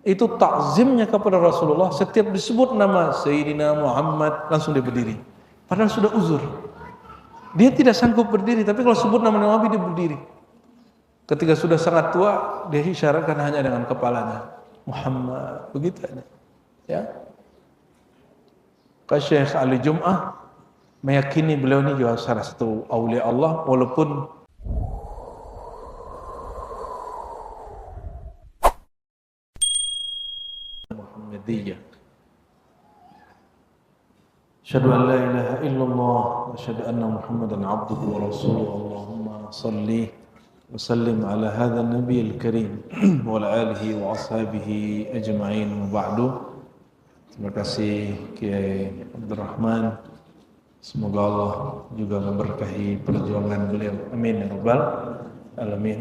itu takzimnya kepada Rasulullah, setiap disebut nama Sayyidina Muhammad langsung dia berdiri. Padahal sudah uzur. Dia tidak sanggup berdiri, tapi kalau sebut nama Nabi dia berdiri. Ketika sudah sangat tua, dia isyaratkan hanya dengan kepalanya. Muhammad, begitu aja. Ya. Syekh Ali Jum'ah meyakini beliau ini juga salah satu aulia Allah, walaupun Muhammadiyah. Asyhadu an la ilaha illallah wa asyhadu anna Muhammadan abduhu wa rasuluhu. Allahumma salli wa sallim ala hadha an-nabiyil karim wa ala alihi wa ashabihi ajma'in wa ba'du. Terima kasih Kiai Abdurrahman. Semoga Allah juga memberkahi perjuangan beliau. Amin ya rabbal alamin.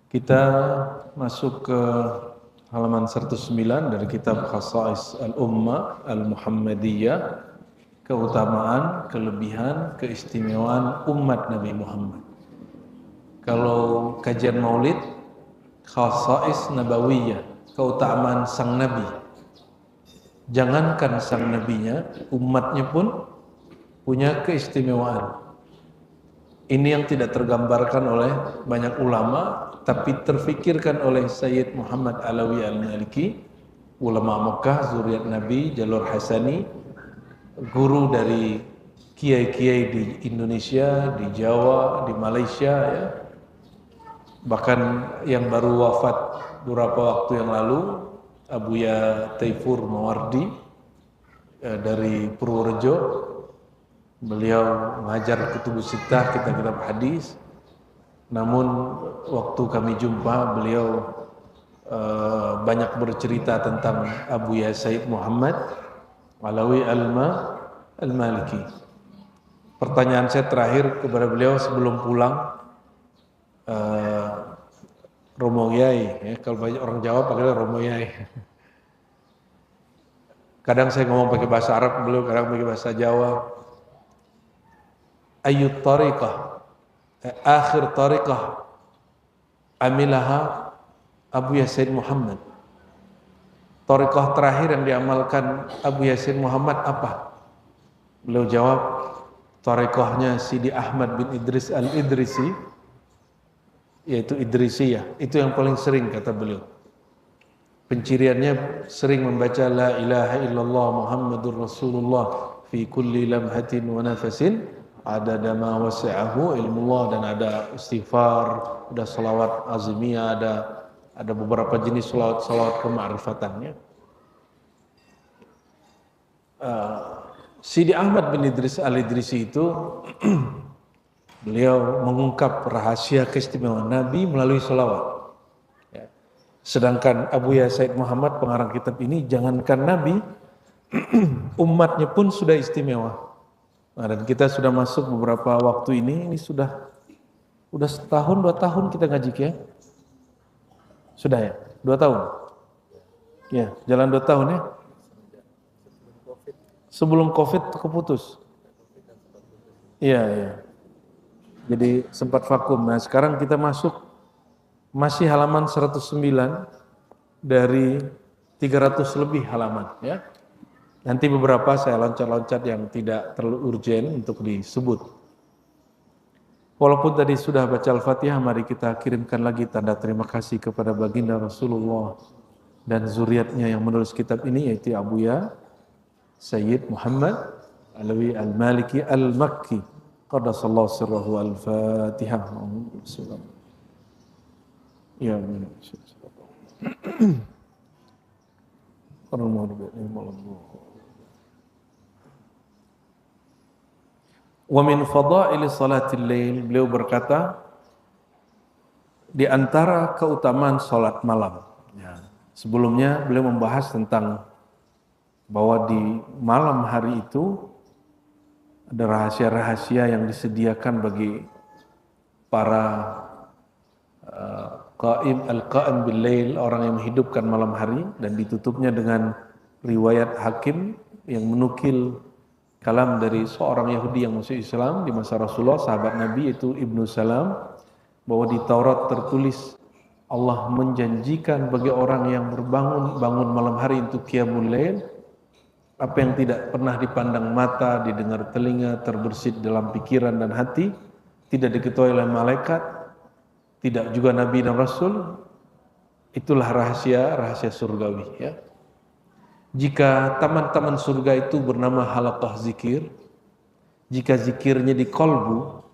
Kita masuk ke halaman 109 dari kitab Khasa'is Al-Ummah Al-Muhammadiyah, keutamaan, kelebihan, keistimewaan umat Nabi Muhammad. Kalau kajian Maulid, Khasa'is Nabawiyah, keutamaan sang Nabi. Jangankan sang Nabinya, umatnya pun punya keistimewaan. Ini yang tidak tergambarkan oleh banyak ulama, tapi terfikirkan oleh Sayyid Muhammad Alawi Al-Maliki, ulama Mekah, zuriat Nabi, jalur Hasani, guru dari kiai-kiai di Indonesia, di Jawa, di Malaysia, ya. Bahkan yang baru wafat beberapa waktu yang lalu, Abuya Taifur Mawardi dari Purworejo. Beliau mengajar kutubus sittah, kitab-kitab hadis. Namun waktu kami jumpa beliau banyak bercerita tentang Abuya Said Muhammad Alawi Al-Maliki. Pertanyaan saya terakhir kepada beliau sebelum pulang, Romo Yai, ya, kalau banyak orang Jawa panggilnya Romo Yai. Kadang saya ngomong pakai bahasa Arab, beliau kadang pakai bahasa Jawa. Ayyut tariqah, akhir tariqah amilaha Abu Yasin Muhammad. Tariqah terakhir yang diamalkan Abu Yasin Muhammad apa? Beliau jawab, tariqahnya Sidi Ahmad bin Idris Al-Idrisi, yaitu Idrisiyah. Itu yang paling sering, kata beliau. Penciriannya sering membaca la ilaha illallah Muhammadur Rasulullah fi kulli lamhatin wa nafasin ada dama wasi'ahu ilmullah, dan ada istighfar, ada salawat azimiyah, ada beberapa jenis salawat kema'rifatannya. Sidi Ahmad bin Idris Al-Idrisi itu beliau mengungkap rahasia keistimewaan Nabi melalui salawat. Ya. Sedangkan Abu Ya Said Muhammad, pengarang kitab ini, jangankan Nabi, umatnya pun sudah istimewa. Nah, dan kita sudah masuk beberapa waktu ini sudah setahun, 2 tahun kita ngaji, ya? Sudah ya? 2 tahun? Ya, jalan 2 tahun ya? Sebelum COVID keputus? Iya, iya. Jadi sempat vakum. Nah, sekarang kita masuk masih halaman 109 dari 300 lebih halaman, ya. Nanti beberapa saya loncat-loncat yang tidak terlalu urgen untuk disebut. Walaupun tadi sudah baca Al-Fatihah, mari kita kirimkan lagi tanda terima kasih kepada baginda Rasulullah dan zuriatnya yang menulis kitab ini, yaitu Abuya Sayyid Muhammad Alawi Al-Maliki Al-Makki qaddasallahu sirrahu. Al-Fatihah. Ya, wa min fadaili salatil lail, beliau berkata, di antara keutamaan salat malam. Ya. Sebelumnya beliau membahas tentang bahwa di malam hari itu ada rahasia-rahasia yang disediakan bagi para al-qa'im bil lail, orang yang menghidupkan malam hari, dan ditutupnya dengan riwayat Hakim yang menukil kalam dari seorang Yahudi yang masuk Islam di masa Rasulullah, sahabat Nabi, itu Ibnu Salam, bahwa di Taurat tertulis Allah menjanjikan bagi orang yang bangun malam hari untuk qiyamul lail, apa yang tidak pernah dipandang mata, didengar telinga, terbersit dalam pikiran dan hati, tidak diketahui oleh malaikat, tidak juga nabi dan rasul, itulah rahasia surgawi ya. Jika taman-taman surga itu bernama halaqah zikir, jika zikirnya di kolbu,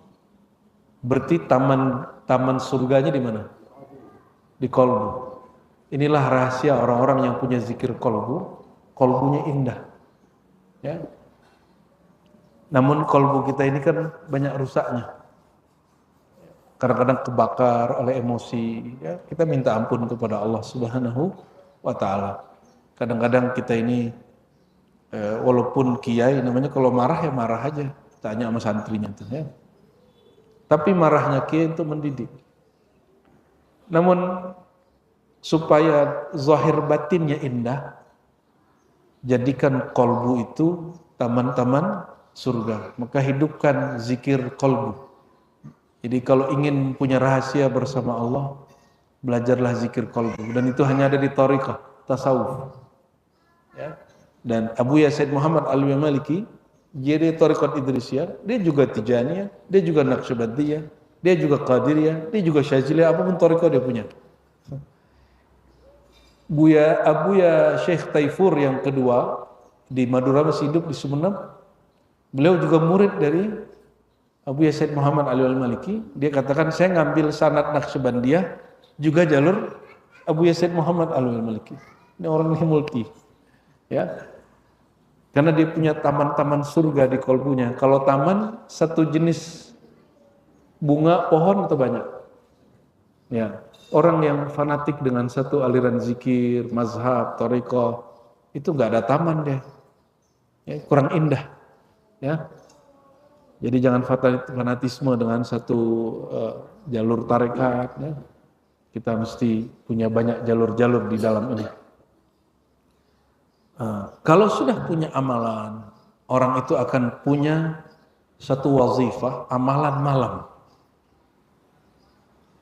berarti taman surganya di mana? Di kolbu. Inilah rahasia orang-orang yang punya zikir kolbu, kolbunya indah. Ya. Namun kolbu kita ini kan banyak rusaknya. Kadang-kadang kebakar oleh emosi. Ya. Kita minta ampun kepada Allah Subhanahu wa Ta'ala. Kadang-kadang kita ini walaupun kiai, namanya kalau marah ya marah aja, tanya sama santrinya tuh ya. Tapi marahnya kiai untuk mendidik. Namun supaya zahir batinnya indah, jadikan kolbu itu taman-taman surga. Maka hidupkan zikir kolbu. Jadi kalau ingin punya rahasia bersama Allah, belajarlah zikir kolbu. Dan itu hanya ada di thariqah, tasawuf. Ya. Dan Abu Said Muhammad Al-Maliki, dia thariqat Idrisiyah, dia juga Tijaniyah, dia juga Naqsyabandiyah, dia juga Qadiriyah, dia juga Syaziliyah, apapun thariqah dia punya. Abuya Syekh Taifur yang kedua di Madura, masih hidup di Sumeneb. Beliau juga murid dari Abu Said Muhammad Al-Maliki. Dia katakan, saya ngambil sanad Naqsyabandiyah juga jalur Abu Said Muhammad Al-Maliki. Ini orang yang multi. Ya, karena dia punya taman-taman surga di kolbunya. Kalau taman satu jenis bunga pohon atau banyak? Ya, orang yang fanatik dengan satu aliran zikir, mazhab, thariqah, itu nggak ada taman dia. Ya, kurang indah. Ya, jadi jangan fanatisme dengan satu jalur tarekat. Ya. Kita mesti punya banyak jalur-jalur di dalam ini. Kalau sudah punya amalan, orang itu akan punya satu wazifah, amalan malam.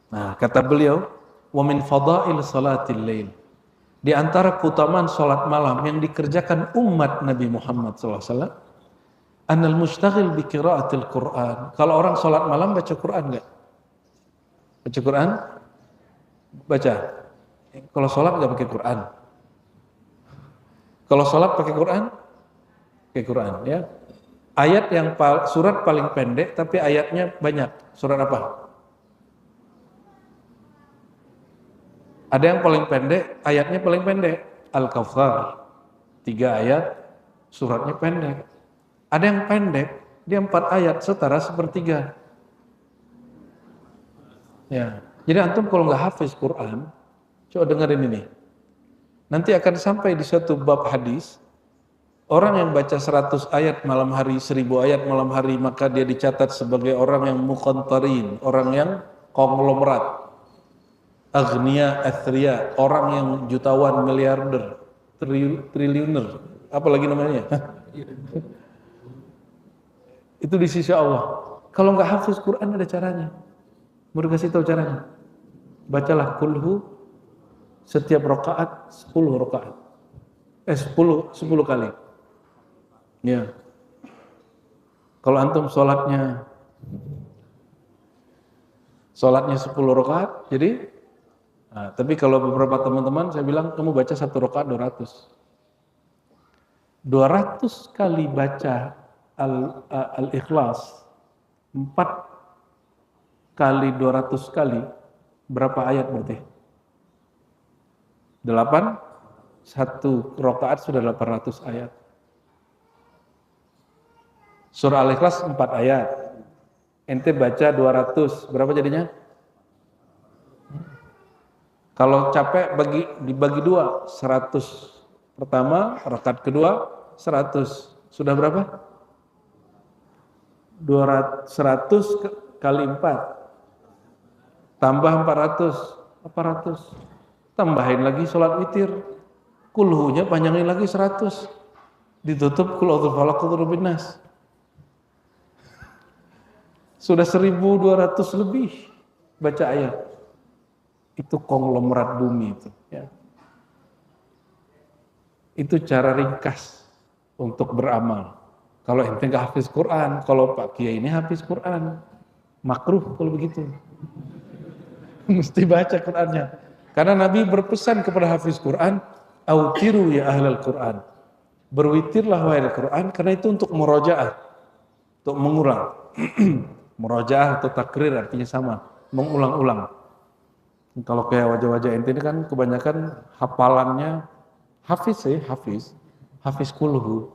Nah, kata beliau, wa min fadail salatil lail. Di antara keutamaan salat malam yang dikerjakan umat Nabi Muhammad SAW, anal mustaghil bi qiraatil Quran. Kalau orang salat malam baca Quran enggak? Baca Quran? Baca. Kalau salat enggak pakai Quran. Kalau sholat pakai Quran, ya. Ayat yang surat paling pendek, tapi ayatnya banyak. Surat apa? Ada yang paling pendek, ayatnya paling pendek. Al-Kautsar, 3 ayat, suratnya pendek. Ada yang pendek, dia 4 ayat, setara sepertiga. Ya. Jadi antum kalau nggak hafiz Quran, coba dengerin ini. Nanti akan sampai di suatu bab hadis, orang yang baca 100 ayat malam hari, 1000 ayat malam hari, maka dia dicatat sebagai orang yang muqantarin, orang yang konglomerat, agniya, athriya, orang yang jutawan, miliarder, triliuner, apa lagi namanya? Itu di sisi Allah. Kalau nggak hafiz Quran ada caranya. Mau dikasih tahu caranya? Bacalah kulhu setiap rakaat 10 rakaat. 10 kali. Ya. Kalau antum sholatnya 10 rakaat, jadi tapi kalau beberapa teman-teman saya bilang kamu baca 1 rakaat 200 kali baca Al-Ikhlas 4 kali 200 kali berapa ayat berarti? 8, 1 rakaat sudah 800 ayat. Surah Al-Ikhlas 4 ayat. Ente baca 200, berapa jadinya? Kalau capek dibagi 2, 100 pertama, rakaat kedua 100. Sudah berapa? 100 kali 4. Tambah 400. Tambahin lagi sholat witir, kulhunya panjangin lagi 100, ditutup kul a'udzu falaq qul rabbin nas. Sudah 1200 lebih baca ayat. Itu konglomerat bumi itu. Ya. Itu cara ringkas untuk beramal. Kalau ente nggak hafiz Quran, kalau Pak Kiai ini hafiz Quran, makruh kalau begitu. Mesti baca Qurannya. Karena Nabi berpesan kepada hafiz Quran, autiru ya ahlal Quran. Berwitirlah wahai Al-Quran, karena itu untuk murojaah, untuk mengulang. Murojaah atau takrir artinya sama, mengulang-ulang. Kalau kayak wajah-wajah ente ini kan kebanyakan hafalannya hafiz ya, hafiz kulhu.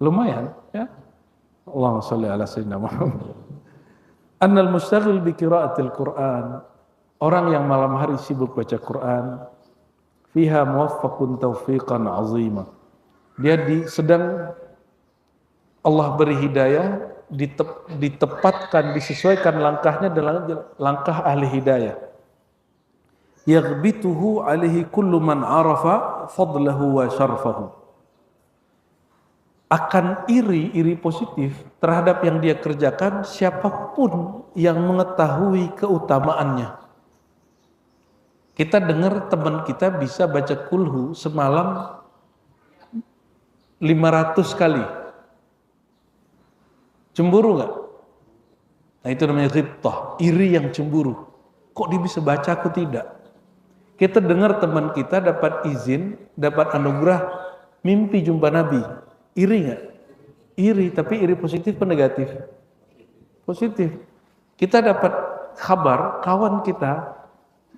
Lumayan ya. Allahumma sholli ala sayyidina Muhammad. Annal mustaghil bi qiraatil Quran, orang yang malam hari sibuk baca Quran, fiha muwaffaqun taufiqan azima. Dia sedang Allah beri hidayah, ditepatkan, disesuaikan langkahnya dengan langkah ahli hidayah. Yaghbituhu alaihi kullu man arafa fadlahu wa syarfahu. Akan iri positif terhadap yang dia kerjakan siapapun yang mengetahui keutamaannya. Kita dengar teman kita bisa baca kulhu semalam 500 kali. Cemburu nggak? Nah itu namanya ghibtah, iri yang cemburu. Kok dia bisa baca, aku tidak? Kita dengar teman kita dapat izin, dapat anugerah, mimpi jumpa Nabi. Iri nggak? Iri, tapi iri positif atau negatif? Positif. Kita dapat kabar, kawan kita,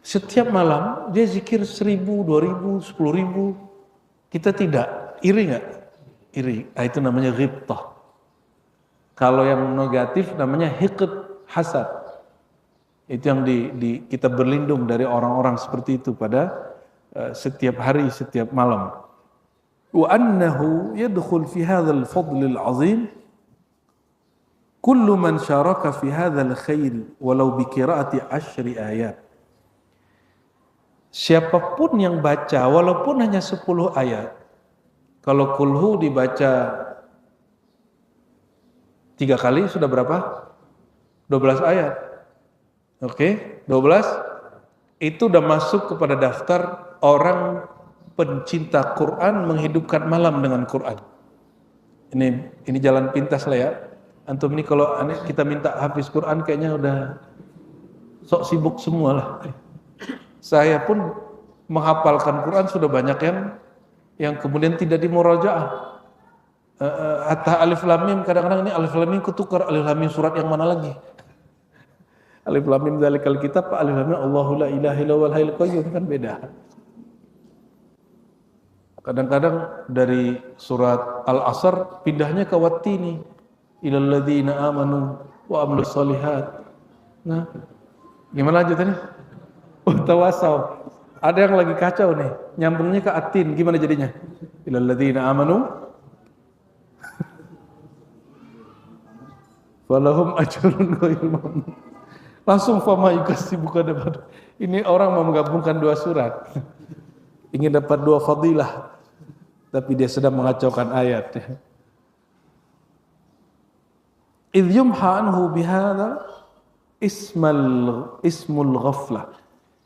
setiap malam dia zikir 1.000, 2.000, 10.000. Kita tidak. Iri nggak? Iri. Nah, itu namanya ghibtah. Kalau yang negatif namanya hiqd, hasad. Itu yang kita berlindung dari orang-orang seperti itu pada setiap hari, setiap malam. Wa annahu yadkhul fi hadzal fadl al-'azim kullu man syaraka fi hadzal khair walau bi qiraati 10 ayat. Siapapun yang baca walaupun hanya 10 ayat. Kalau kulhu dibaca 3 kali sudah berapa? 12 ayat. Oke, 12. Itu udah masuk kepada daftar orang pencinta Quran menghidupkan malam dengan Quran. Ini jalan pintas lah ya. Antum ini kalau kita minta hafiz Quran kayaknya udah sok sibuk semua lah. Saya pun menghafalkan Quran sudah banyak yang kemudian tidak dimurajaah. Hatta alif lam mim, kadang-kadang ini alif lam mim ketukar, alif lam mim surat yang mana lagi? Alif lam mim zalikal kitab, alif lam mim Allahu la ilaha illa huwal hayyul qayyum, kan beda. Kadang-kadang dari surat Al-Asr pindahnya ke Wattini, ilal ladzina amanu wa amilus shalihat. Nah, gimana lanjutannya? Tawasau. Ada yang lagi kacau nih, nyambungnya ke Atin, gimana jadinya? Ilal ladzina amanu walahum ajrun ghairu mamnun. Langsung fama yukasibuka dapat. Ini orang mau menggabungkan 2 surat. Ingin dapat 2 fadilah. Tapi dia sedang mengacaukan ayat. Idh yumha anhu bihadza ismul ghaflah.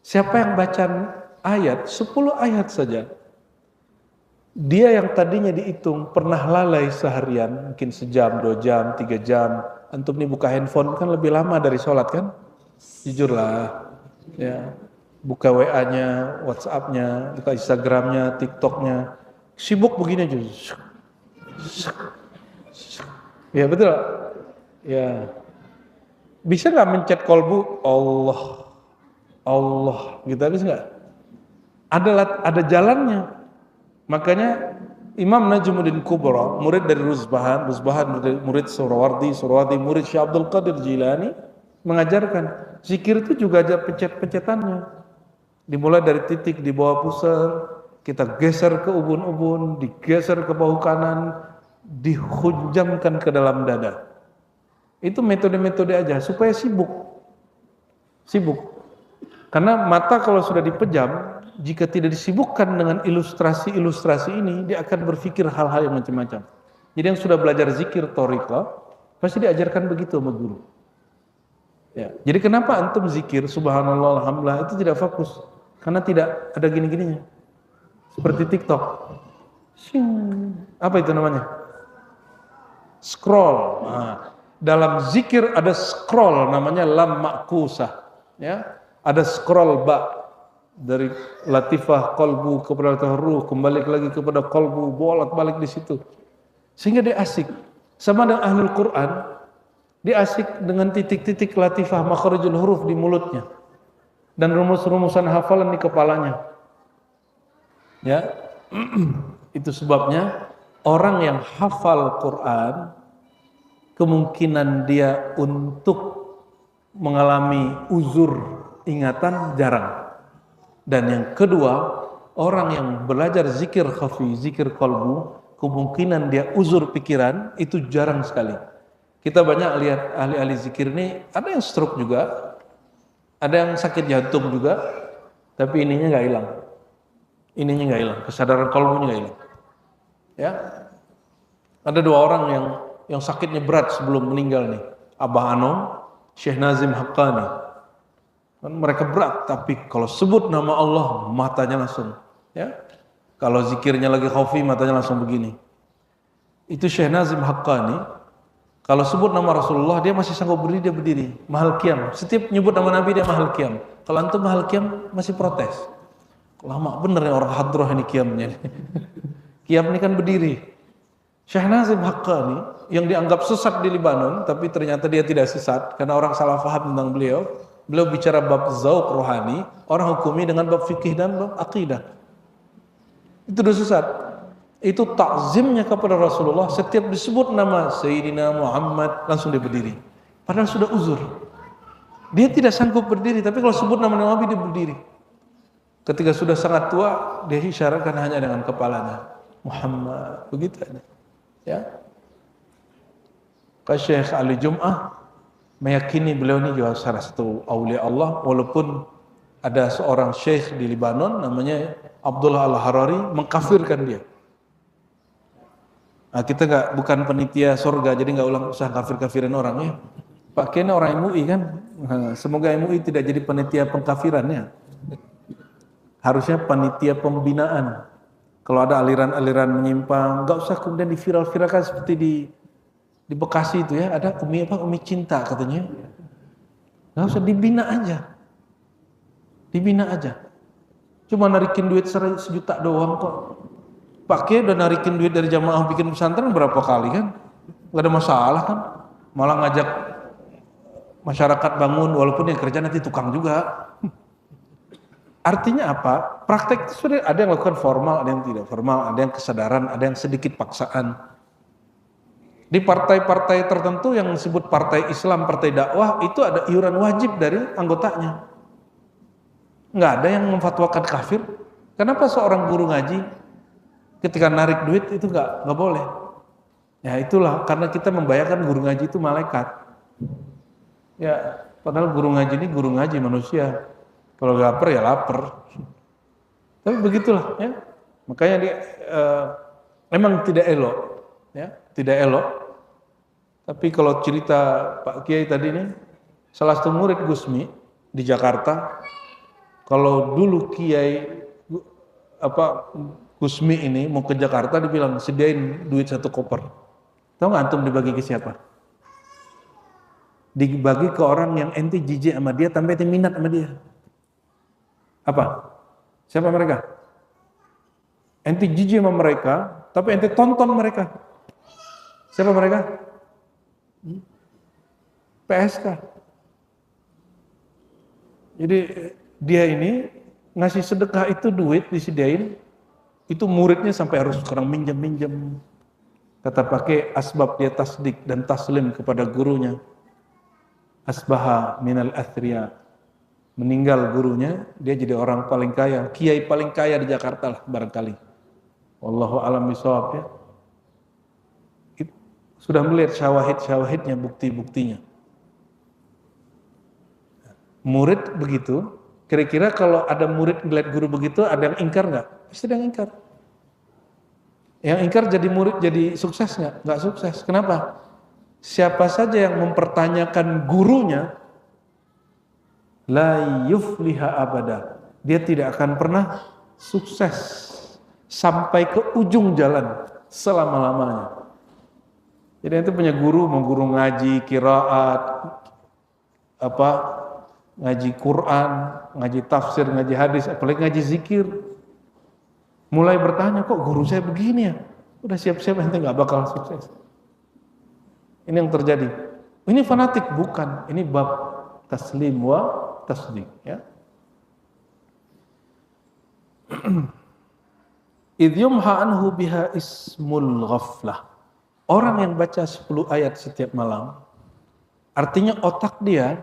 Siapa yang baca ayat 10 ayat saja, dia yang tadinya dihitung pernah lalai seharian, mungkin sejam, 2 jam, 3 jam. Antum nih buka handphone kan lebih lama dari sholat kan? Jujurlah, ya. Buka WA-nya, WhatsApp-nya, buka Instagram-nya, TikTok-nya. Sibuk begini aja. Ya betul. Ya. Bisa nggak mencet kolbu Allah, gitu habis nggak? Ada jalannya. Makanya Imam Najmuddin Kubra, murid dari Ruzbahan murid Surawardi murid Syekh Abdul Qadir Jilani, mengajarkan zikir itu juga ada pencet-pencetannya. Dimulai dari titik di bawah pusar, kita geser ke ubun-ubun, digeser ke bahu kanan, dihunjamkan ke dalam dada. Itu metode-metode aja supaya sibuk. Karena mata kalau sudah dipejam, jika tidak disibukkan dengan ilustrasi-ilustrasi ini, dia akan berpikir hal-hal yang macam-macam. Jadi yang sudah belajar zikir thariqah, pasti diajarkan begitu sama guru. Ya. Jadi kenapa antum zikir subhanallah alhamdulillah itu tidak fokus? Karena tidak ada gini-gininya. Seperti TikTok. Apa itu namanya? Scroll. Nah, dalam zikir ada scroll namanya lam makusah. Ya, ada scroll ba dari latifah kolbu kepada latifah ruh, kembali lagi kepada kolbu, bolak-balik di situ. Sehingga dia asik. Sama dengan ahlul Quran, dia asik dengan titik-titik latifah makharijul huruf di mulutnya dan rumus-rumusan hafalan di kepalanya. Ya. Itu sebabnya orang yang hafal Quran kemungkinan dia untuk mengalami uzur ingatan jarang. Dan yang kedua, orang yang belajar zikir khafi, zikir qalbu, kemungkinan dia uzur pikiran itu jarang sekali. Kita banyak lihat ahli-ahli zikir ini, ada yang stroke juga, ada yang sakit jantung juga, tapi ininya nggak hilang. Ininya nggak hilang, kesadaran qalbunya nggak hilang. Ya, ada dua orang yang sakitnya berat sebelum meninggal nih, Abah Anom, Syekh Nazim Haqqani. Kan mereka berat, tapi kalau sebut nama Allah matanya langsung, ya. Kalau zikirnya lagi khafi matanya langsung begini. Itu Syekh Nazim Haqqani. Kalau sebut nama Rasulullah dia masih sanggup berdiri, dia berdiri. Mahal qiyam. Setiap nyebut nama Nabi dia mahal qiyam. Kalau antum mahal qiyam masih protes. Lama bener ya orang hadroh ini qiyamnya. Qiyam ini kan berdiri. Syekh Nazim Haqqani yang dianggap sesat di Libanon, tapi ternyata dia tidak sesat karena orang salah faham tentang beliau. Beliau bicara bab zauq rohani, orang hukumi dengan bab fikih dan bab akidah. Itu udah sesat. Itu takzimnya kepada Rasulullah, setiap disebut nama Sayyidina Muhammad langsung dia berdiri. Padahal sudah uzur. Dia tidak sanggup berdiri, tapi kalau sebut nama Nabi dia berdiri. Ketika sudah sangat tua, dia isyaratkan hanya dengan kepalanya. Muhammad, begitu aja. Ya. Syekh Ali Jum'ah meyakini beliau ini juga salah satu aulia Allah, walaupun ada seorang syekh di Libanon namanya Abdullah Al-Harari mengkafirkan dia. Nah, kita bukan penitia surga, jadi nggak usah kafir-kafirin orang ya. Pak Kiai orang MUI kan, semoga MUI tidak jadi penitia pengkafirannya. Harusnya panitia pembinaan. Kalau ada aliran-aliran menyimpang, nggak usah kemudian diviral-viralkan seperti di Bekasi itu ya, ada Umi Cinta katanya. Nggak usah, dibina aja. Dibina aja. Cuma narikin duit 100 juta doang kok. Pak Kiai udah narikin duit dari jamaah bikin pesantren berapa kali kan? Nggak ada masalah kan? Malah ngajak masyarakat bangun, walaupun yang kerja nanti tukang juga. Artinya apa? Praktek itu sudah ada yang lakukan formal, ada yang tidak formal, ada yang kesadaran, ada yang sedikit paksaan. Di partai-partai tertentu yang disebut partai Islam, partai dakwah, itu ada iuran wajib dari anggotanya. Nggak ada yang memfatwakan kafir. Kenapa seorang guru ngaji ketika narik duit itu nggak boleh? Ya itulah, karena kita membayangkan guru ngaji itu malaikat. Ya, padahal guru ngaji ini guru ngaji manusia. Kalau lapar ya lapar. Tapi begitulah ya. Makanya dia memang tidak elok, ya, tidak elok. Tapi kalau cerita Pak Kiai tadi ini, salah satu murid Gusmi di Jakarta, kalau dulu Kiai Gusmi ini mau ke Jakarta dibilang sediain duit 1 koper. Tahu nggak antum dibagi ke siapa? Dibagi ke orang yang ente jijik sama dia, tambah ente minat sama dia. Apa? Siapa mereka? Ente jijik sama mereka, tapi ente tonton mereka. Siapa mereka? PSK. Jadi dia ini ngasih sedekah itu duit disediain, itu muridnya sampai harus sekarang minjem. Kata pakai asbab dia tasdik dan taslim kepada gurunya. Asbaha minal athriya. Meninggal gurunya, dia jadi orang paling kaya, kiai paling kaya di Jakarta lah barangkali. Wallahu a'lam bishawab ya. Sudah melihat syawahid-syawahidnya, bukti-buktinya. Murid begitu, kira-kira kalau ada murid melihat guru begitu, ada yang ingkar nggak? Pasti ada yang ingkar. Yang ingkar jadi murid jadi sukses nggak? Nggak sukses. Kenapa? Siapa saja yang mempertanyakan gurunya, la yufliha abada. Dia tidak akan pernah sukses sampai ke ujung jalan selama-lamanya. Jadi itu punya guru, mau guru ngaji, qiraat, ngaji Quran, ngaji tafsir, ngaji hadis, apalagi ngaji zikir. Mulai bertanya, kok guru saya begini ya? Udah siap-siap nanti nggak bakal sukses. Ini yang terjadi. Ini fanatik, bukan. Ini bab taslim wa tasdik. Ya. Idh yumha anhu biha ismul ghaflah. Orang yang baca 10 ayat setiap malam, artinya otak dia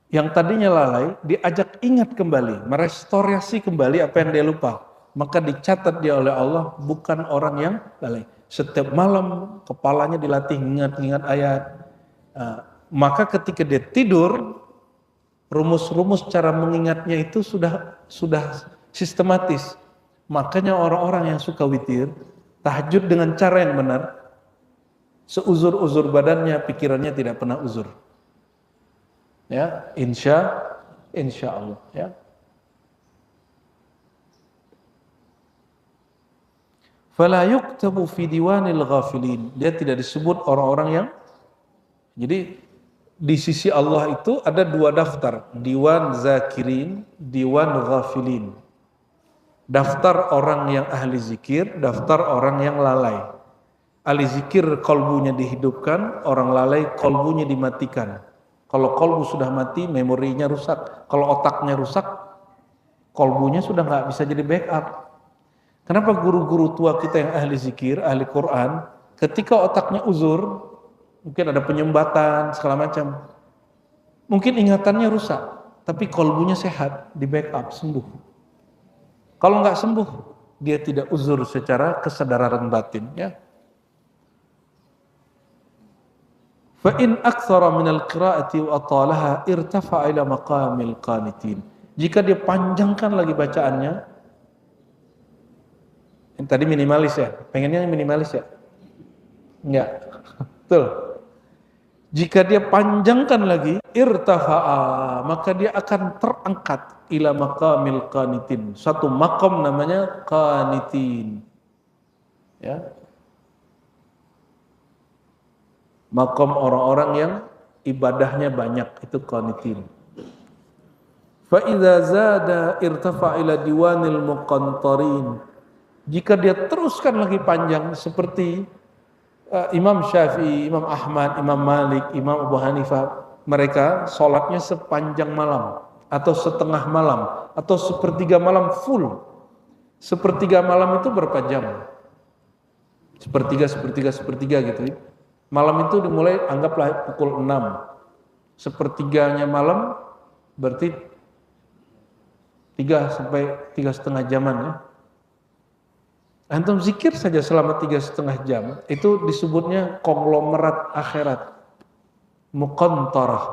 yang tadinya lalai, diajak ingat kembali, merestorasi kembali apa yang dia lupa. Maka dicatat dia oleh Allah bukan orang yang lalai. Setiap malam kepalanya dilatih ingat-ingat ayat. Maka ketika dia tidur, rumus-rumus cara mengingatnya itu sudah sistematis. Makanya orang-orang yang suka witir, tahajud dengan cara yang benar, seuzur-uzur badannya, pikirannya tidak pernah uzur. Ya, insya Allah. Ya. Fala yuktabu fi diwanil ghafilin. Dia tidak disebut orang-orang yang. Jadi di sisi Allah itu ada 2 daftar, diwan zakirin, diwan ghafilin. Daftar orang yang ahli zikir, daftar orang yang lalai. Ahli zikir kolbunya dihidupkan, orang lalai kolbunya dimatikan. Kalau kolbu sudah mati, memorinya rusak. Kalau otaknya rusak, kolbunya sudah nggak bisa jadi backup. Kenapa guru-guru tua kita yang ahli zikir, ahli Quran, ketika otaknya uzur, mungkin ada penyumbatan, segala macam, mungkin ingatannya rusak, tapi kolbunya sehat, di backup, sembuh. Kalau nggak sembuh, dia tidak uzur secara kesadaran batin. Ya. Fa in aktsara min al-qira'ati wa atalaha irtafa'a ila maqamil qanitin. Jika dia panjangkan lagi bacaannya, yang tadi minimalis ya, pengennya minimalis ya? Enggak. Betul. Jika dia panjangkan lagi, irtafa'a, maka dia akan terangkat ila maqamil qanitin. Satu makom namanya qanitin. Ya. Makom orang-orang yang ibadahnya banyak, itu qanitin. Fa idza zada irtafa ila diwanil muqantarin. Jika dia teruskan lagi panjang seperti Imam Syafi'i, Imam Ahmad, Imam Malik, Imam Abu Hanifah, mereka sholatnya sepanjang malam atau setengah malam atau sepertiga malam full. Sepertiga malam itu berapa jam? Sepertiga gitu. Malam itu dimulai anggaplah pukul 6. Sepertiganya malam berarti 3 sampai 3,5 jaman ya. Antum zikir saja selama 3,5 jam, itu disebutnya konglomerat akhirat. Muqantarah,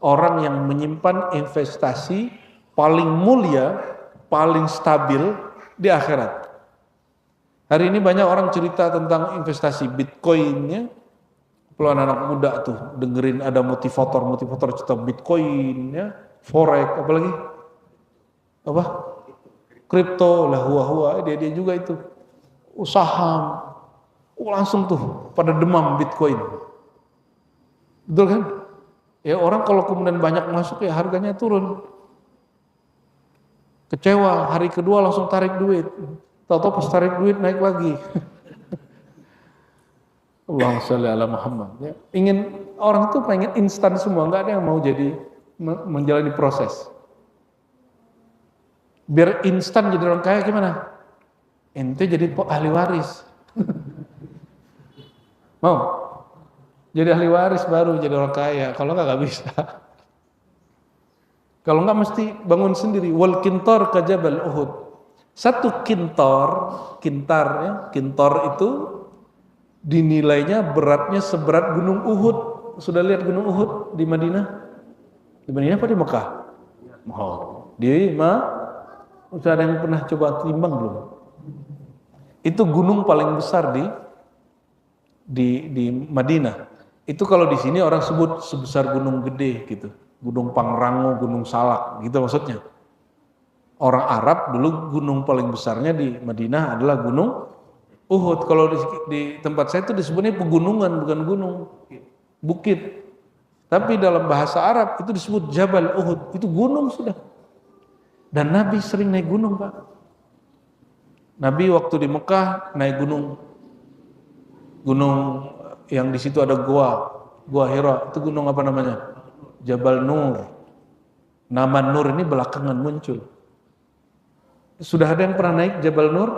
orang yang menyimpan investasi paling mulia, paling stabil di akhirat. Hari ini banyak orang cerita tentang investasi Bitcoin-nya. Kalau anak muda tuh dengerin ada motivator cerita Bitcoin ya, forex, apalagi apa? Kripto lah, huwa dia juga itu. Saham, langsung tuh pada demam Bitcoin. Betul kan? Ya orang kalau kemudian banyak masuk ya harganya turun. Kecewa, hari kedua langsung tarik duit. Tahu-tahu pas tarik duit naik lagi. Allahumma sholli ala Muhammad. Ya. Orang tuh pengen instan semua, nggak ada yang mau jadi menjalani proses. Biar instan jadi orang kaya gimana? Ente jadi ahli waris. Mau? Jadi ahli waris baru jadi orang kaya. Kalau nggak bisa. Kalau nggak mesti bangun sendiri. Wal kintor ka jabal Uhud. Satu kintar ya. Kintor itu dinilainya beratnya seberat gunung Uhud. Sudah lihat gunung Uhud di Madinah? Di Madinah apa di Mekah? Oh, sudah ada yang pernah coba timbang belum? Itu gunung paling besar di Madinah. Itu kalau di sini orang sebut sebesar gunung gede gitu. Gunung Pangrango, Gunung Salak, gitu maksudnya. Orang Arab dulu gunung paling besarnya di Madinah adalah Gunung Uhud. Kalau di tempat saya itu disebutnya pegunungan, bukan gunung, bukit. Tapi dalam bahasa Arab itu disebut Jabal Uhud, itu gunung sudah. Dan Nabi sering naik gunung, Pak. Nabi waktu di Mekah naik gunung yang di situ ada gua Hira, itu gunung apa namanya? Jabal Nur. Nama Nur ini belakangan muncul. Sudah ada yang pernah naik Jabal Nur?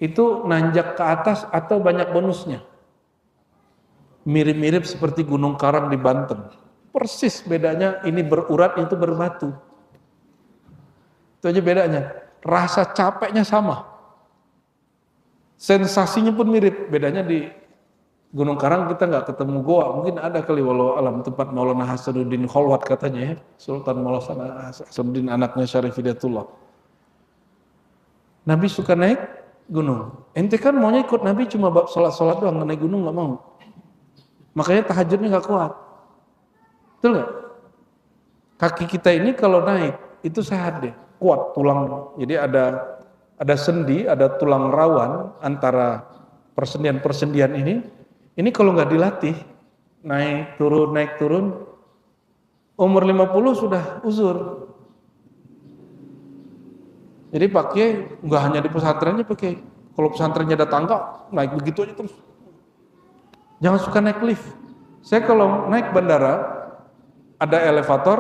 Itu nanjak ke atas atau banyak bonusnya? Mirip-mirip seperti Gunung Karang di Banten. Persis bedanya, ini berurat, itu berbatu. Itu aja bedanya. Rasa capeknya sama. Sensasinya pun mirip. Bedanya di Gunung Karang kita nggak ketemu goa, mungkin ada kali walau alam tempat Maulana Hasanuddin Khalwat katanya ya, Sultan Maulana Hasanuddin anaknya Syarif Hidayatullah. Nabi suka naik gunung. Ente kan maunya ikut Nabi cuma bab sholat doang, naik gunung nggak mau. Makanya tahajudnya nggak kuat. Betul nggak? Kaki kita ini kalau naik itu sehat deh, kuat tulang. Jadi ada sendi, ada tulang rawan antara persendian-persendian ini. Ini kalau nggak dilatih, naik turun, umur 50 sudah uzur. Jadi pakai, nggak hanya di pesantrennya pakai, kalau pesantrennya ada tangga, naik begitu aja terus. Jangan suka naik lift. Saya kalau naik bandara, ada elevator,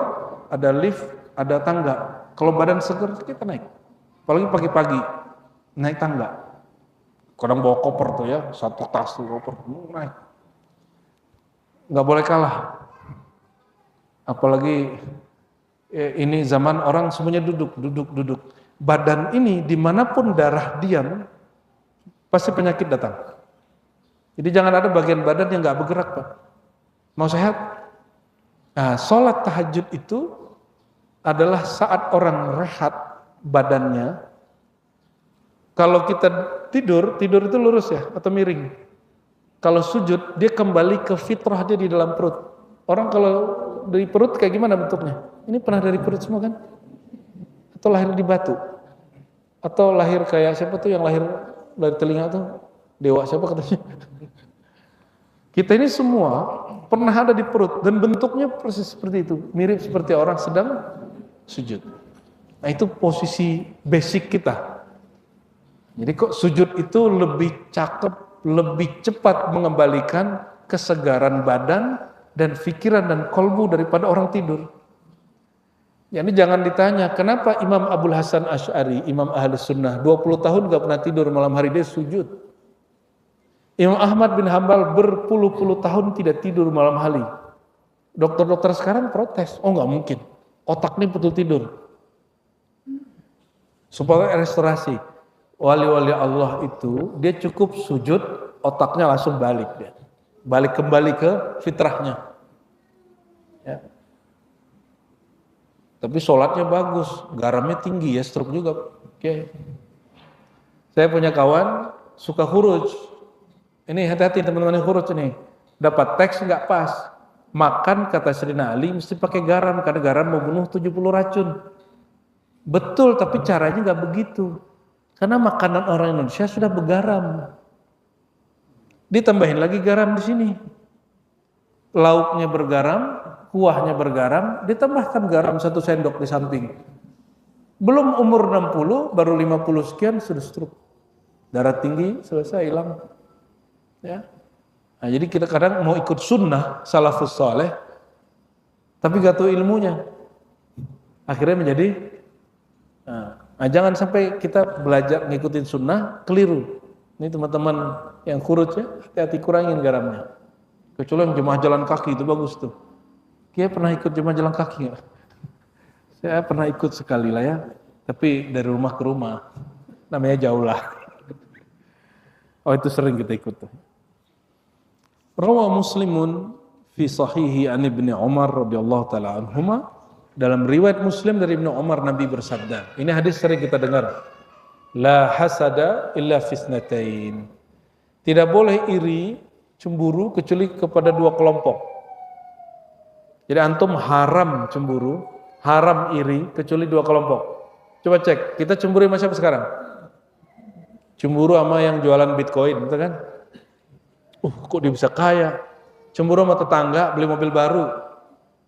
ada lift, ada tangga. Kalau badan seger, kita naik. Apalagi pagi-pagi, naik tangga. Kadang bawa koper tuh ya, satu tas tuh koper, naik. Nggak boleh kalah. Apalagi ini zaman orang semuanya duduk. Badan ini dimanapun darah diam, pasti penyakit datang. Jadi jangan ada bagian badan yang nggak bergerak, Pak. Mau sehat? Nah, sholat tahajud itu adalah saat orang rehat badannya. Kalau kita tidur itu lurus ya atau miring. Kalau sujud dia kembali ke fitrah dia di dalam perut. Orang kalau dari perut kayak gimana bentuknya? Ini pernah dari perut semua kan? Atau lahir di batu? Atau lahir kayak siapa tuh yang lahir dari telinga tuh? Dewa siapa katanya? Kita ini semua pernah ada di perut dan bentuknya persis seperti itu, mirip seperti orang sedang sujud. Nah, itu posisi basic kita. Jadi kok sujud itu lebih cakep, lebih cepat mengembalikan kesegaran badan dan pikiran dan kolbu daripada orang tidur. Jadi jangan ditanya, kenapa Imam Abul Hasan Asy'ari, Imam Ahlus Sunnah, 20 tahun gak pernah tidur, malam hari dia sujud. Imam Ahmad bin Hambal berpuluh-puluh tahun tidak tidur malam hari. Dokter-dokter sekarang protes, oh gak mungkin, otaknya betul tidur. Supaya restorasi. Wali-wali Allah itu, dia cukup sujud, otaknya langsung balik dia. Balik kembali ke fitrahnya. Ya. Tapi sholatnya bagus, garamnya tinggi ya, stroke juga. Oke. Saya punya kawan suka khuruj. Ini hati-hati teman-teman yang khuruj ini. Dapat teks nggak pas. Makan kata Sayyidina Ali mesti pakai garam karena garam membunuh 70 racun. Betul, tapi caranya nggak begitu. Karena makanan orang Indonesia sudah bergaram. Ditambahin lagi garam di sini. Lauknya bergaram, kuahnya bergaram, ditambahkan garam 1 sendok di samping. Belum umur 60, baru 50 sekian sudah stroke. Darah tinggi, selesai, hilang. Ya. Nah, jadi kita kadang mau ikut sunnah, salafus saleh, tapi gak tahu ilmunya. Akhirnya menjadi, nah, jangan sampai kita belajar ngikutin sunnah, keliru. Ini teman-teman yang kurus ya, hati-hati kurangin garamnya. Kecuali yang jemaah jalan kaki itu bagus tuh. Kia pernah ikut jemaah jalan kaki nggak? Saya pernah ikut sekali lah ya, tapi dari rumah ke rumah, namanya jauh lah. Oh itu sering kita ikut tuh. Rawa Muslimun fi sahihi an Ibnu Umar radhiyallahu taala anhuma, dalam riwayat Muslim dari Ibnu Umar Nabi bersabda. Ini hadis sering kita dengar. La hasada illa fisnatain. Tidak boleh iri, cemburu kecuali kepada 2 kelompok. Jadi antum haram cemburu, haram iri, kecuali dua kelompok. Coba cek, kita cemburu sama siapa sekarang? Cemburu sama yang jualan Bitcoin, betul kan? Kok dia bisa kaya? Cemburu sama tetangga, beli mobil baru,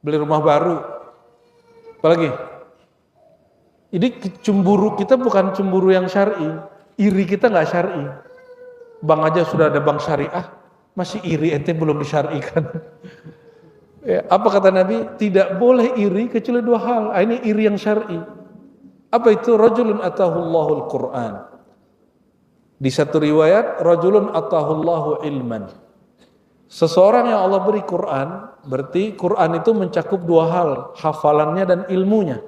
beli rumah baru. Apalagi? Ini cemburu kita bukan cemburu yang syar'i, iri kita nggak syar'i. Bank aja sudah ada bank syariah, masih iri ente belum disyar'ikan. Ya, apa kata Nabi? Tidak boleh iri kecuali dua hal. Ini iri yang syar'i. Apa itu? Rajulun atahullahul Qur'an. Di satu riwayat, rajulun atahullahu ilman. Seseorang yang Allah beri Quran, berarti Quran itu mencakup dua hal, hafalannya dan ilmunya.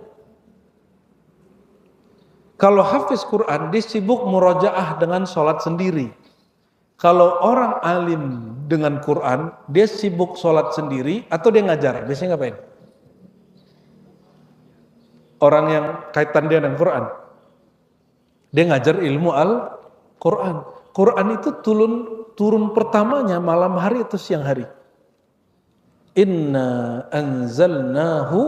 Kalau hafiz Quran, dia sibuk murojaah dengan sholat sendiri. Kalau orang alim dengan Quran, dia sibuk sholat sendiri atau dia ngajar. Biasanya ngapain? Orang yang kaitan dia dengan Quran, dia ngajar ilmu Quran. Quran itu turun pertamanya malam hari atau siang hari? Inna anzalnahu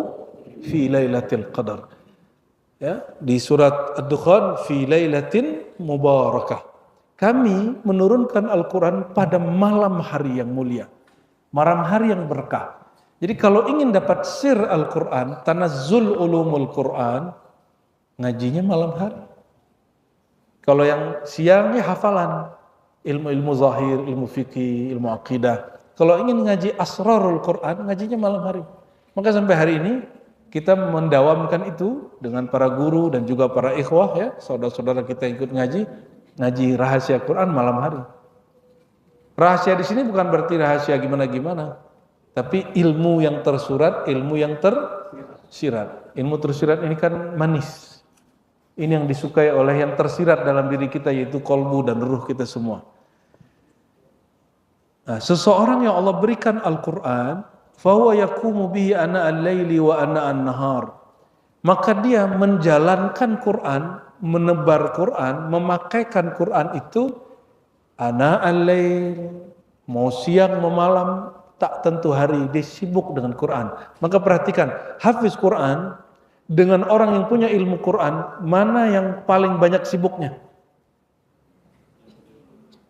fi lailatul qadar. Ya, di surat Ad-Dukhan fi lailatin mubarakah. Kami menurunkan Al-Quran pada malam hari yang mulia, malam hari yang berkah. Jadi kalau ingin dapat sir Al-Quran, tanazzul ulumul Quran, ngajinya malam hari. Kalau yang siangnya hafalan, ilmu-ilmu zahir, ilmu fikih, ilmu akidah. Kalau ingin ngaji asrarul Quran, ngajinya malam hari. Maka sampai hari ini kita mendawamkan itu dengan para guru dan juga para ikhwah, ya, saudara-saudara kita ikut ngaji rahasia Quran malam hari. Rahasia di sini bukan berarti rahasia gimana-gimana, tapi ilmu yang tersurat, ilmu yang tersirat. Ilmu tersirat ini kan manis. Ini yang disukai oleh yang tersirat dalam diri kita, yaitu kolbu dan ruh kita semua. Nah, seseorang yang Allah berikan Al-Quran, fahuwa yaqumu bihi ana al-laili wa ana an-nahar. Maka dia menjalankan Quran, menebar Quran, memakaikan Quran itu ana al-lail, mau siang mau malam, tak tentu hari, dia sibuk dengan Quran. Maka perhatikan, hafiz Quran dengan orang yang punya ilmu Quran, mana yang paling banyak sibuknya?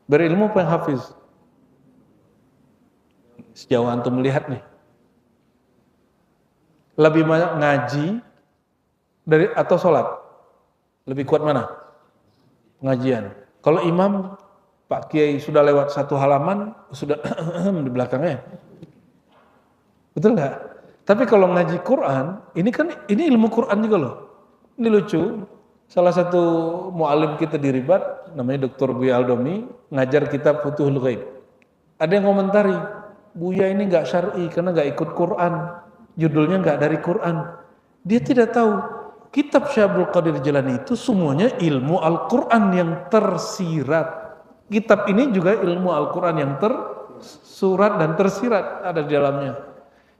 Berilmu apa yang hafiz? Sejauh antum melihat nih, lebih banyak ngaji atau sholat? Lebih kuat mana? Pengajian. Kalau imam, Pak Kiai sudah lewat satu halaman, sudah di belakangnya. Betul nggak? Tapi kalau ngaji Quran, ini ilmu Quran juga loh. Ini lucu. Salah satu mu'alim kita di Ribat, namanya Dr. Buya Aldomi, ngajar kitab Futuhul Ghaib. Ada yang komentari, Buya ini nggak syar'i karena nggak ikut Quran. Judulnya nggak dari Quran. Dia tidak tahu kitab Syekh Abdul Qadir Jilani itu semuanya ilmu Al-Quran yang tersirat. Kitab ini juga ilmu Al-Quran yang tersurat dan tersirat ada di dalamnya.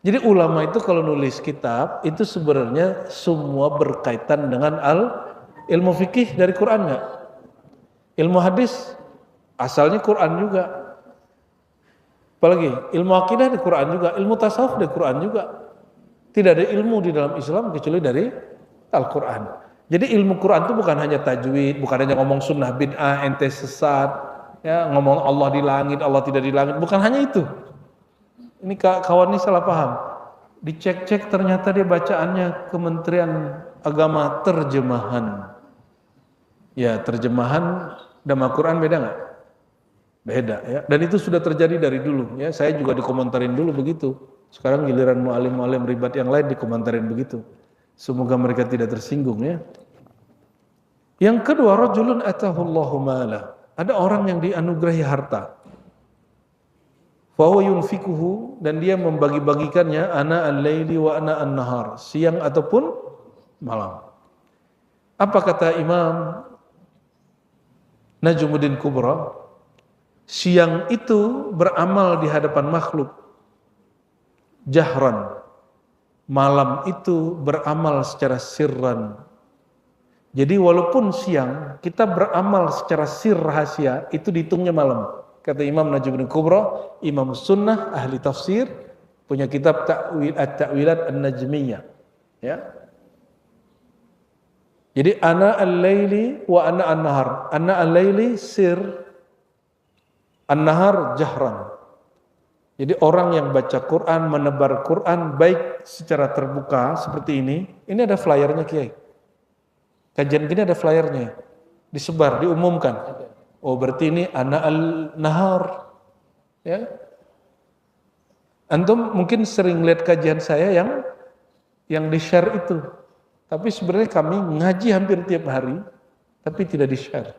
Jadi ulama itu kalau nulis kitab itu sebenarnya semua berkaitan dengan ilmu fikih dari Quran nggak? Ilmu hadis asalnya Quran juga. Apalagi ilmu akidah di Quran juga, ilmu tasawuf di Quran juga. Tidak ada ilmu di dalam Islam kecuali dari Al-Quran. Jadi ilmu Quran itu bukan hanya tajwid, bukan hanya ngomong sunnah bid'ah, ente sesat, ya, ngomong Allah di langit, Allah tidak di langit, bukan hanya itu. Ini kawan ini salah paham. Dicek-cek ternyata dia bacaannya Kementerian Agama terjemahan. Ya, terjemahan dan Al-Quran beda nggak? Beda, ya. Dan itu sudah terjadi dari dulu, ya. Saya juga dikomentarin dulu begitu. Sekarang giliran mu'alim-mu'alim ribat yang lain dikomentarin begitu. Semoga mereka tidak tersinggung, ya. Yang kedua, rajulun atahullahu mala. Ada orang yang dianugerahi harta. Fahuwa yunfikuhu, dan dia membagi-bagikannya ana al-laili wa ana an-nahar, siang ataupun malam. Apa kata Imam Najmuddin Kubra? Siang itu beramal di hadapan makhluk jahran, malam itu beramal secara sirran. Jadi walaupun siang kita beramal secara sir rahasia, itu dihitungnya malam. Kata Imam Najmuddin Kubra, Imam Sunnah, ahli tafsir, punya kitab At-Ta'wilat An-Najmiyah. Ya. Jadi ana al-laili wa ana an-nahar. Ana al-laili sir, an-nahar jahran. Jadi orang yang baca Quran, menebar Quran baik secara terbuka seperti ini ada flyernya Kiai. Kajian gini ada flyernya, disebar, diumumkan. Oh berarti ini ana al-nahar. Ya. Antum mungkin sering lihat kajian saya yang di-share itu. Tapi sebenarnya kami ngaji hampir tiap hari, tapi tidak di-share.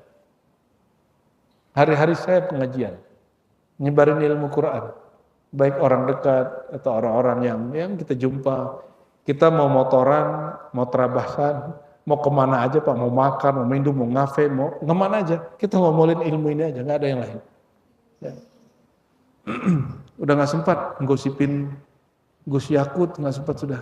Hari-hari saya pengajian, nyebarin ilmu Quran. Baik orang dekat atau orang-orang yang kita jumpa. Kita mau motoran, mau terabasan, mau kemana aja Pak, mau makan, mau minum, mau ngafe, mau kemana aja. Kita ngomongin ilmu ini aja, nggak ada yang lain. Ya. Udah nggak sempat ngosipin Gus Yakut, nggak sempat sudah.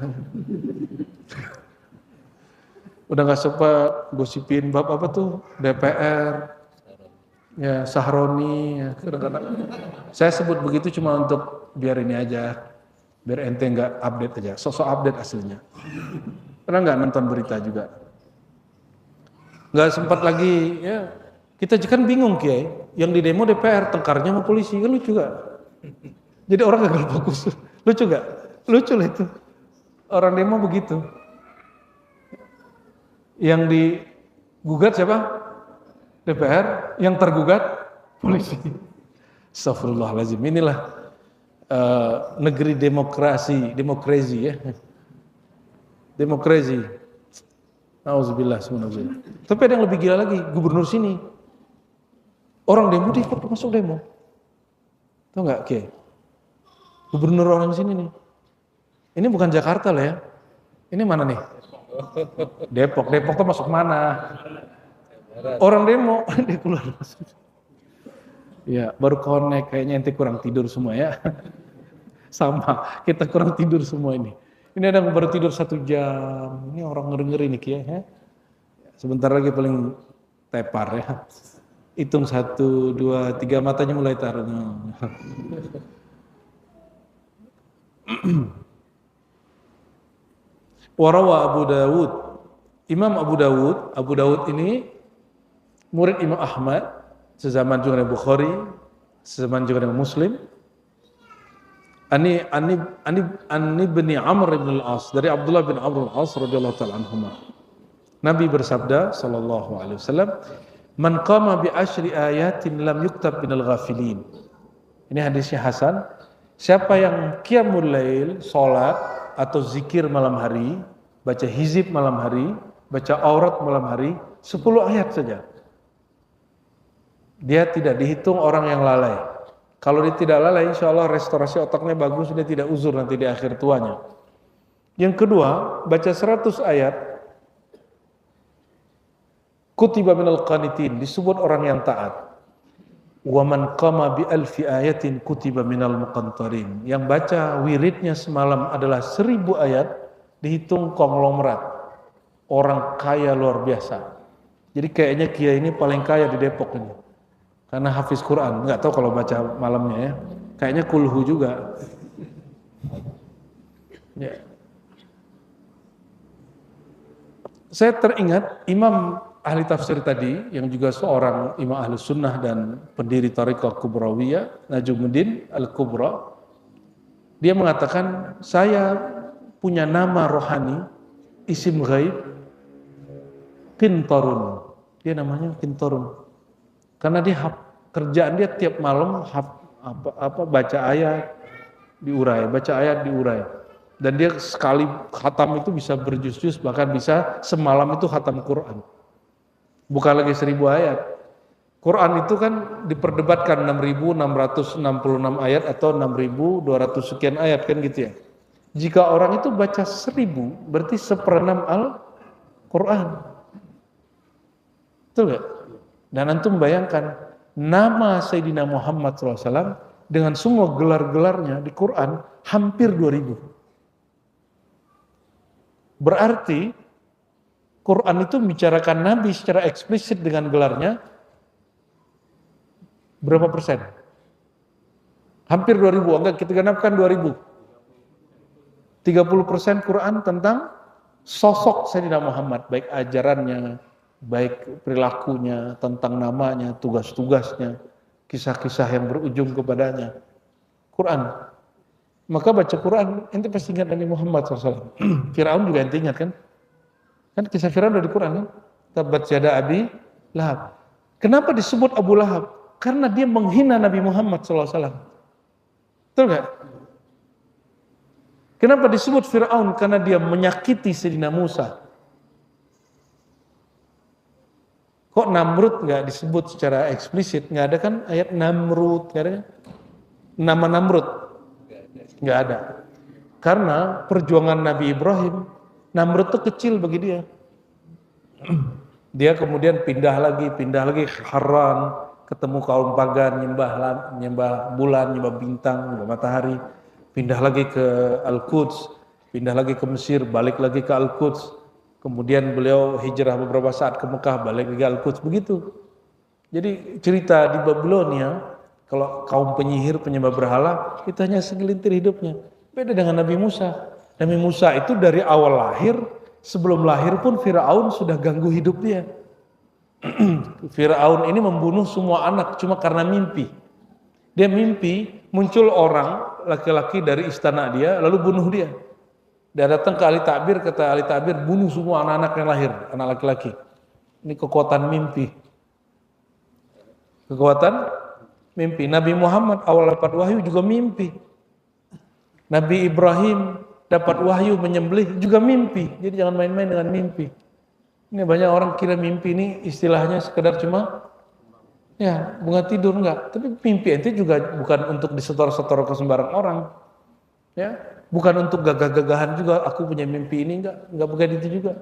Udah nggak sempat gosipin bab apa tuh DPR, ya Sahroni, ya. Saya sebut begitu cuma untuk biar ini aja, biar ente nggak update aja, sosok update aslinya. Karena nggak nonton berita juga, nggak sempat lagi ya. Kita kan bingung Kiai, yang di demo DPR, tengkarnya sama polisi, kan lucu gak? Jadi orang gagal fokus, lucu gak? Lucu lah itu, orang demo begitu. Yang digugat siapa? DPR, yang tergugat polisi. Astagfirullahaladzim, inilah negeri demokrasi ya. Demokrasi. Nauzubillah, subhanallah. Tapi ada yang lebih gila lagi, gubernur sini. Orang demo dia ikut masuk demo. Tahu nggak, Kiai? Gubernur orang sini nih. Ini bukan Jakarta lah ya. Ini mana nih? Depok. Depok tuh masuk mana? Orang demo dia keluar masuk. Ya, baru connect, kayaknya ente kurang tidur semua ya. Sama, kita kurang tidur semua ini. Ini ada yang baru tidur 1 jam. Ini orang ngeri-ngeri nih Kiai ya. Sebentar lagi paling tepar ya. Hitung 1, 2, 3 matanya mulai taruh. Warawa Abu Dawud. Imam Abu Dawud ini murid Imam Ahmad, sezaman juga dengan Bukhari, sezaman juga dengan Muslim. Ani bin Amr bin al-As, dari Abdullah bin Amr bin al-As radhiyallahu ta'ala anhuma. Nabi bersabda sallallahu alaihi wasallam, "Man qama bi asyri ayatin lam yuktab minal ghafilin." Ini hadisnya hasan. Siapa yang qiyamul lail, salat atau zikir malam hari, baca hizib malam hari, baca aurat malam hari, 10 ayat saja, dia tidak dihitung orang yang lalai. Kalau dia tidak lalai, insya Allah restorasi otaknya bagus, dia tidak uzur nanti di akhir tuanya. Yang kedua, baca 100 ayat, kutiba minal qanitin, disebut orang yang taat. Wa man qama bi alfi ayatin kutiba minal muqantarin. Yang baca wiridnya semalam adalah 1000 ayat, dihitung konglomerat. Orang kaya luar biasa. Jadi kayaknya Kiai ini paling kaya di Depok ini. Karena hafiz Quran, nggak tahu kalau baca malamnya ya. Kayaknya kulhu juga. Ya. Saya teringat Imam ahli tafsir tadi, yang juga seorang imam ahli sunnah dan pendiri Thariqah Kubrawiyah, Najumuddin Al-Kubra. Dia mengatakan, saya punya nama rohani, isim ghaib, Qintarun. Dia namanya Qintarun. Karena dia kerjaan dia tiap malam baca ayat diurai, baca ayat diurai. Dan dia sekali khatam itu bisa berjuz-juz, bahkan bisa semalam itu khatam Quran. Bukan lagi 1000 ayat. Quran itu kan diperdebatkan 6.666 ayat atau 6.200 sekian ayat kan gitu ya. Jika orang itu baca 1000, berarti 1/6 Al-Quran. Betul gak? Dan antum bayangkan, nama Sayyidina Muhammad SAW dengan semua gelar-gelarnya di Quran hampir 2000. Berarti Quran itu membicarakan Nabi secara eksplisit dengan gelarnya berapa persen? Hampir 2000, enggak kita genapkan 2000. 30% Quran tentang sosok Sayyidina Muhammad, baik ajarannya, baik perilakunya, tentang namanya, tugas-tugasnya, kisah-kisah yang berujung kepadanya. Quran. Maka baca Quran, ente pasti ingat Nabi Muhammad SAW. Firaun juga ente ingat kan? Kan kisah Firaun dari Quran kan? Tabat yada Abi Lahab. Kenapa disebut Abu Lahab? Karena dia menghina Nabi Muhammad SAW. Betul gak? Kenapa disebut Firaun? Karena dia menyakiti Sayyidina Musa. Kok Namrud nggak disebut secara eksplisit? Nggak ada kan ayat Namrud? Nggak ada kan? Nama Namrud? Nggak ada. Karena perjuangan Nabi Ibrahim, Namrud itu kecil bagi dia. Dia kemudian pindah lagi ke Haran, ketemu kaum pagan, nyembah bulan, nyembah bintang, nyembah matahari. Pindah lagi ke Al-Quds, pindah lagi ke Mesir, balik lagi ke Al-Quds. Kemudian beliau hijrah beberapa saat ke Mekah, balik lagi ke Al-Quds, begitu. Jadi cerita di Babilonia, kalau kaum penyihir, penyembah berhala, itu hanya segelintir hidupnya. Beda dengan Nabi Musa. Nabi Musa itu dari awal lahir, sebelum lahir pun Firaun sudah ganggu hidup dia. Firaun ini membunuh semua anak cuma karena mimpi. Dia mimpi muncul orang laki-laki dari istana dia lalu bunuh dia. Dia datang ke ahli takbir, kata ahli takbir bunuh semua anak-anak yang lahir, anak laki-laki. Ini kekuatan mimpi. Kekuatan mimpi. Nabi Muhammad awal dapat wahyu juga mimpi. Nabi Ibrahim dapat wahyu menyembelih juga mimpi. Jadi jangan main-main dengan mimpi. Ini banyak orang kira mimpi ini istilahnya sekedar cuma ya bunga tidur, enggak. Tapi mimpi ente juga bukan untuk disetor-setor ke sembarang orang. Ya, bukan untuk gagah-gagahan juga aku punya mimpi ini, enggak begitu juga.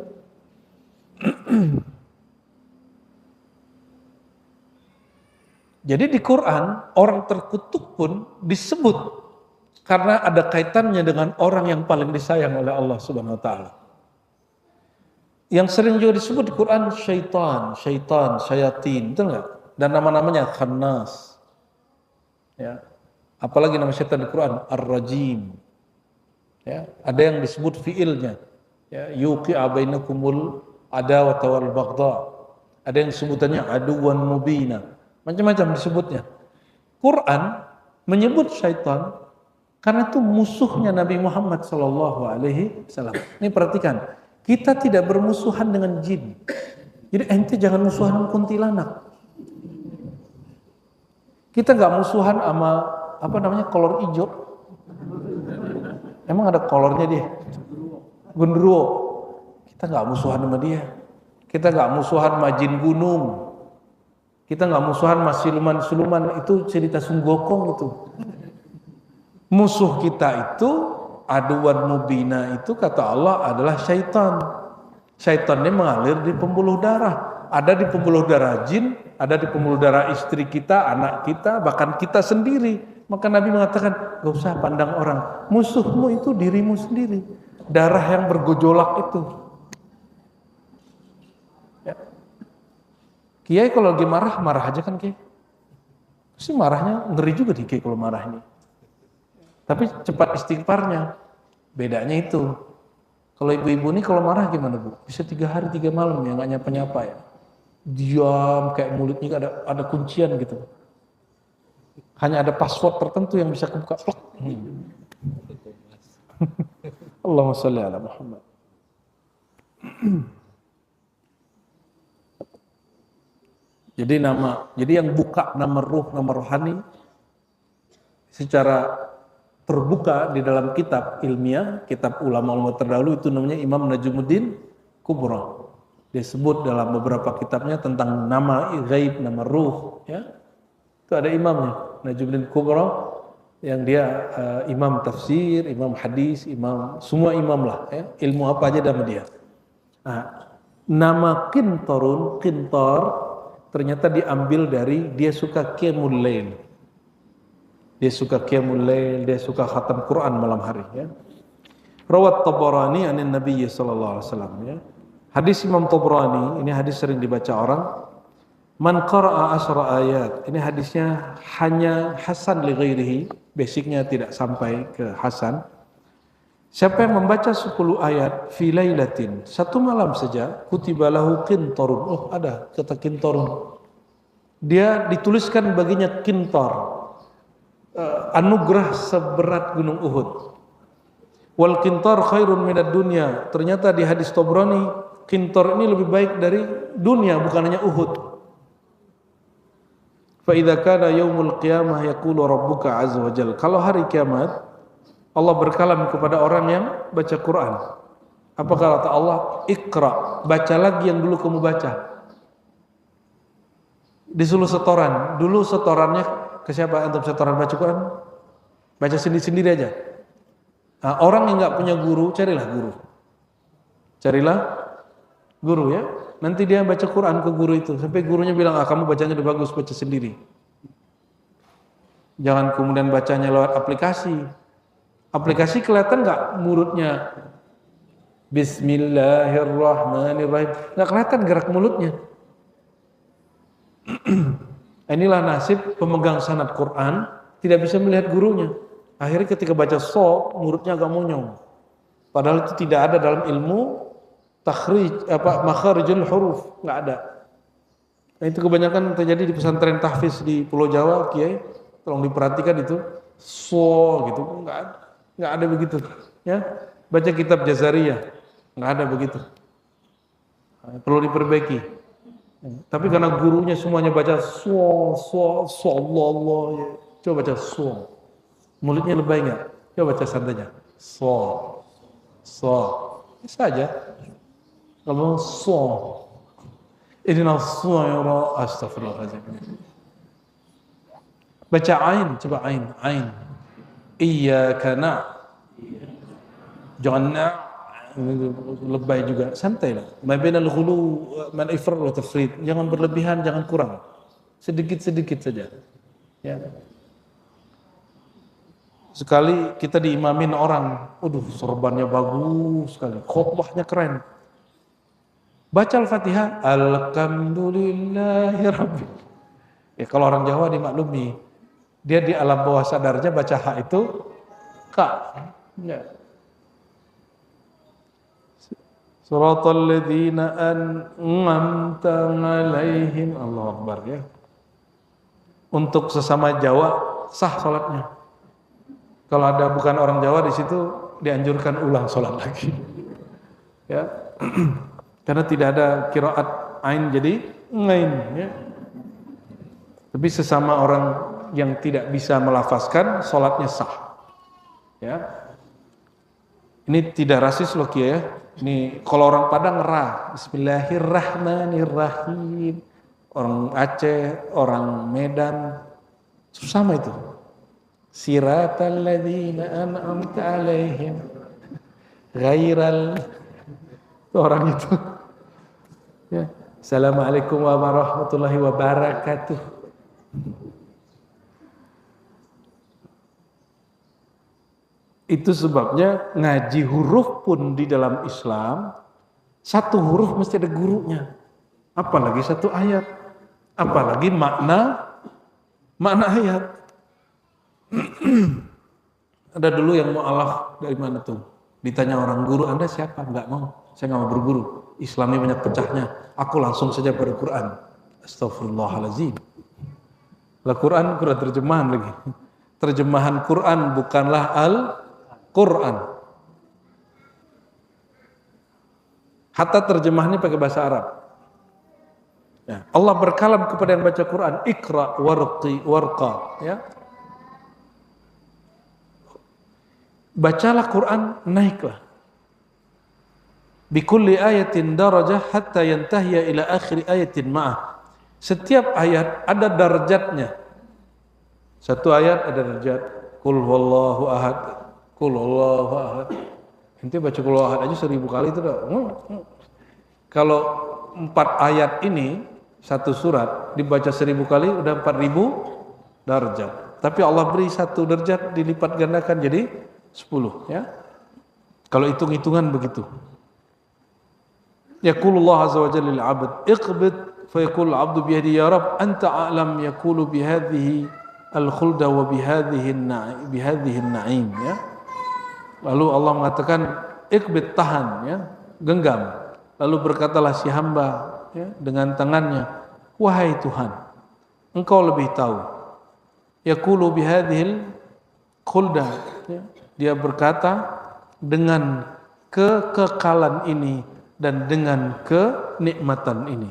Jadi di Quran orang terkutuk pun disebut karena ada kaitannya dengan orang yang paling disayang oleh Allah Subhanahu wa taala. Yang sering juga disebut di Quran syaitan, syayatin, betul enggak? Dan nama-namanya Khannas. Ya. Apalagi nama syaitan di Quran Ar-Rajim. Ya, ada yang disebut fiilnya. Ya, yuqi'a bainakumul adawata wal baghdha. Ada yang sebutannya aduwan mubina. Macam-macam disebutnya. Quran menyebut syaitan karena itu musuhnya Nabi Muhammad sallallahu alaihi wasallam. Ini perhatikan, kita tidak bermusuhan dengan jin. Jadi ente jangan musuhan kuntilanak. Kita nggak musuhan sama kolor hijau. Emang ada kolornya dia? Gundurwo. Kita nggak musuhan sama dia. Kita nggak musuhan sama jin gunung. Kita nggak musuhan sama siluman-siluman. Itu cerita Sunggokong itu. Musuh kita itu aduan mubina itu kata Allah adalah syaitan. Syaitan ini mengalir di pembuluh darah. Ada di pembuluh darah jin, ada di pembuluh darah istri kita, anak kita, bahkan kita sendiri. Maka Nabi mengatakan, gak usah pandang orang. Musuhmu itu dirimu sendiri. Darah yang bergejolak itu. Ya. Kiai kalau lagi marah, marah aja kan Kiai. Pasti marahnya ngeri juga nih Kiai kalau marah ini. Tapi cepat istighfarnya. Bedanya itu. Kalau ibu-ibu ini kalau marah gimana Bu? Bisa 3 hari 3 malam ya, gak nyapa-nyapa ya. Diam kayak mulutnya ada kuncian gitu. Hanya ada password tertentu yang bisa kebuka. Allahumma sholli ala Muhammad. Jadi yang buka nama ruh, nama rohani secara terbuka di dalam kitab ilmiah, kitab ulama-ulama terdahulu itu namanya Imam Najmuddin Kubra. Dia sebut dalam beberapa kitabnya tentang nama ghaib, nama ruh, ya. Itu ada imamnya, Najmuddin Kubra, yang dia imam tafsir, imam hadis, semua imam lah, ya. Ilmu apa aja nama dia. Nah, nama Qintar ternyata diambil dari dia suka qiyamul lail. Dia suka qiyamul lail, dia suka khatam Quran malam hari, ya. Rawat Tabarani anin Nabi sallallahu alaihi wasallam, ya. Hadis Imam Tabrani, ini hadis sering dibaca orang. Man qara'a asyra ayat. Ini hadisnya hanya hasan li ghairihi, basicnya tidak sampai ke hasan. Siapa yang membaca 10 ayat fi lailatin, satu malam saja, kutiba lahu qintarun. Oh, ada kata qintarun. Dia dituliskan baginya qintar, anugerah seberat gunung Uhud. Wal qintar khairun minad dunya. Ternyata di hadis Tabrani, qintar ini lebih baik dari dunia, bukan hanya Uhud. Fa idza kana yaumul qiyamah yaqulu rabbuka azza wa jalla. Kalau hari kiamat Allah berkalam kepada orang yang baca Quran. Apa kata Allah? Iqra, baca lagi yang dulu kamu baca. Disuruh setoran. Dulu setorannya ke siapa? Antum setoran baca Quran? Baca sendiri-sendiri aja. Nah, orang yang nggak punya guru, carilah guru. Carilah guru ya. Nanti dia baca Quran ke guru itu. Sampai gurunya bilang, kamu bacanya udah bagus, baca sendiri. Jangan kemudian bacanya lewat aplikasi. Aplikasi kelihatan nggak mulutnya? Bismillahirrahmanirrahim. Nggak kelihatan gerak mulutnya. Inilah nasib pemegang sanad Quran, tidak bisa melihat gurunya. Akhirnya ketika baca mulutnya agak monyong. Padahal itu tidak ada dalam ilmu makharijul huruf, nggak ada. Nah, itu kebanyakan terjadi di pesantren tahfiz di Pulau Jawa, Kiai. Tolong diperhatikan itu, gitu, nggak ada begitu. Ya, baca kitab Jazariyah, nggak ada begitu. Nah, perlu diperbaiki. Tapi karena gurunya semuanya baca Allah, ya. Coba baca mulutnya lebay nggak? Coba baca santainya, bisa aja. Kalau Idina suara astagfirullahaladzim. Baca ain, coba ain. Iyyaka jangan lebay juga, santai lah. Ma bainal ghulu man ifrar wa tafrid. Jangan berlebihan, jangan kurang. Sedikit-sedikit saja. Ya. Sekali kita diimamin orang, sorbannya bagus sekali, khotbahnya keren. Baca Al-Fatihah, Alhamdulillahirabbil. Ya kalau orang Jawa dimaklumi, dia di alam bawah sadarnya baca ha itu ka. Ya. Shiratal ladzina an'amta 'alaihim. Allahu Akbar ya. Untuk sesama Jawa sah salatnya. Kalau ada bukan orang Jawa di situ dianjurkan ulang salat lagi. Ya. Karena tidak ada qiraat ain jadi ngain ya. Tapi sesama orang yang tidak bisa melafazkan salatnya sah. Ya. Ini tidak rasis loh Kiai ya. Ini kalau orang Padang ngerah, Bismillahirrahmanirrahim. Orang Aceh, orang Medan, sama itu. Siratal ladzina an'amta 'alaihim ghairal, itu orang itu. Ya. Assalamualaikum warahmatullahi wabarakatuh. Itu sebabnya ngaji huruf pun di dalam Islam, satu huruf mesti ada gurunya. Apalagi satu ayat. Apalagi makna ayat. Ada dulu yang mu'alaf dari mana tuh? Ditanya orang, guru Anda siapa? Enggak mau, saya enggak mau berguru. Islamnya banyak pecahnya. Aku langsung saja pada Quran. Astaghfirullahaladzim. Lah Quran terjemahan lagi. Terjemahan Quran bukanlah Al-Quran. Hatta terjemahannya pakai bahasa Arab. Ya. Allah berkalam kepada yang baca Quran, Iqra warqa. Ya. Bacalah Quran, naiklah. Bikulli ayatin darajah hatta yantahiya ila akhir ayatin ma'ah. Setiap ayat ada darjatnya. Satu ayat ada darjat Qul huwallahu ahad, Qul huwallahu ahad. Nanti baca Qul huwallahu ahad aja 1000 kali itu dah. Kalau 4 ayat ini satu surat dibaca 1000 kali udah 4000 darjat. Tapi Allah beri satu darjat dilipat gandakan jadi 10 ya. Kalau hitung-hitungan begitu. Yaqulullah azza wa jalla lil 'abd iqbid fa yaqul 'abdu bi yadi ya rab anta a'lam yaqulu bi hadhihi al khulda wa bi hadhihi an-na'im ya. Lalu Allah mengatakan ikbit, tahan, ya, genggam. Lalu berkatalah si hamba, ya, dengan tangannya, wahai Tuhan, Engkau lebih tahu. Yaqulu bihadhil khuldah, ya. Dia berkata dengan kekekalan ini dan dengan kenikmatan ini.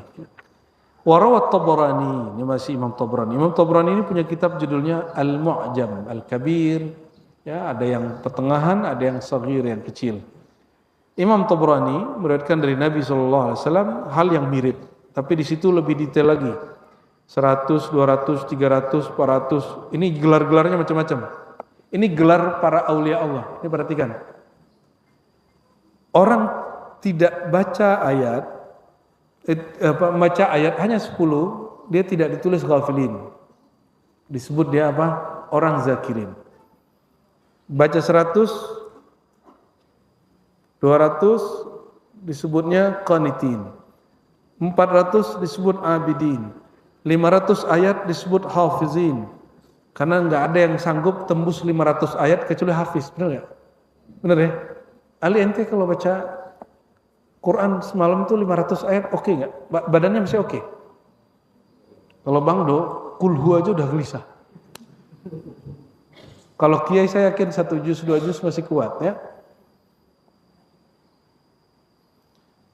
Warawat Tabarani, ini masih Imam Tabarani. Imam Tabarani ini punya kitab judulnya Al-Mu'jam Al-Kabir. Ya, ada yang pertengahan, ada yang saghir, yang kecil. Imam Tabarani meriwayatkan dari Nabi SAW hal yang mirip, tapi di situ lebih detail lagi. 100, 200, 300, 400. Ini gelar-gelarnya macam-macam. Ini gelar para aulia Allah. Ini perhatikan. Orang tidak baca ayat, baca ayat hanya 10, dia tidak ditulis ghafilin. Disebut dia apa? Orang zakirin. Baca 100, 200 disebutnya qanitin. 400 disebut abidin. 500 ayat disebut hafizin. Karena enggak ada yang sanggup tembus 500 ayat kecuali hafiz, benar enggak? Benar ya? Ali ente kalau baca Quran semalam tuh 500 ayat oke enggak? Badannya masih oke? Kalau Bang Do, kulhu aja udah gelisah. Kalau kiai saya yakin 1 juz 2 juz masih kuat ya.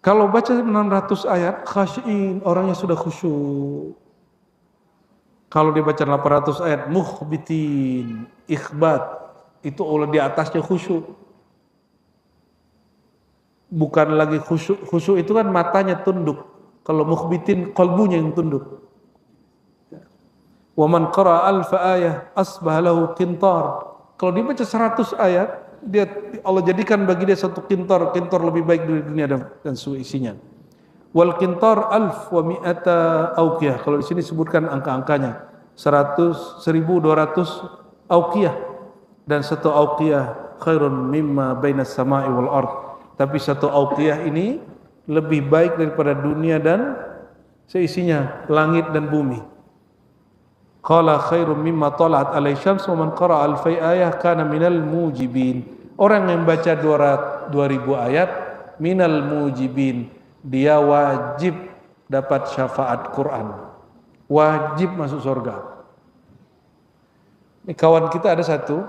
Kalau baca 600 ayat khasyin, orangnya sudah khusyuk. Kalau dibaca 800 ayat mukhbitin, ikhbat, itu oleh di atasnya khusyuk. Bukan lagi khusyuk. Khusyuk itu kan matanya tunduk. Kalau mukhbitin qalbunya yang tunduk. Wa man qara'a alfa ayah asbaha lahu qintar. Kalau dibaca 100 ayat, dia Allah jadikan bagi dia satu qintar lebih baik dari dunia dan isinya. Wal qintar alf wa mi'ata auqiyah. Kalau di sini sebutkan angka-angkanya 100, 1200 auqiyah, dan satu auqiyah khairun mimma bainas sama'i wal ard. Tapi satu auqiyah ini lebih baik daripada dunia dan seisinya, langit dan bumi. Qala khairum mimma tala'at alai syams wa man qara'a alfai ayah kana minal mujibin. Orang yang baca 2000 ayat minal mujibin, dia wajib dapat syafaat Quran, wajib masuk surga. Ini kawan kita ada satu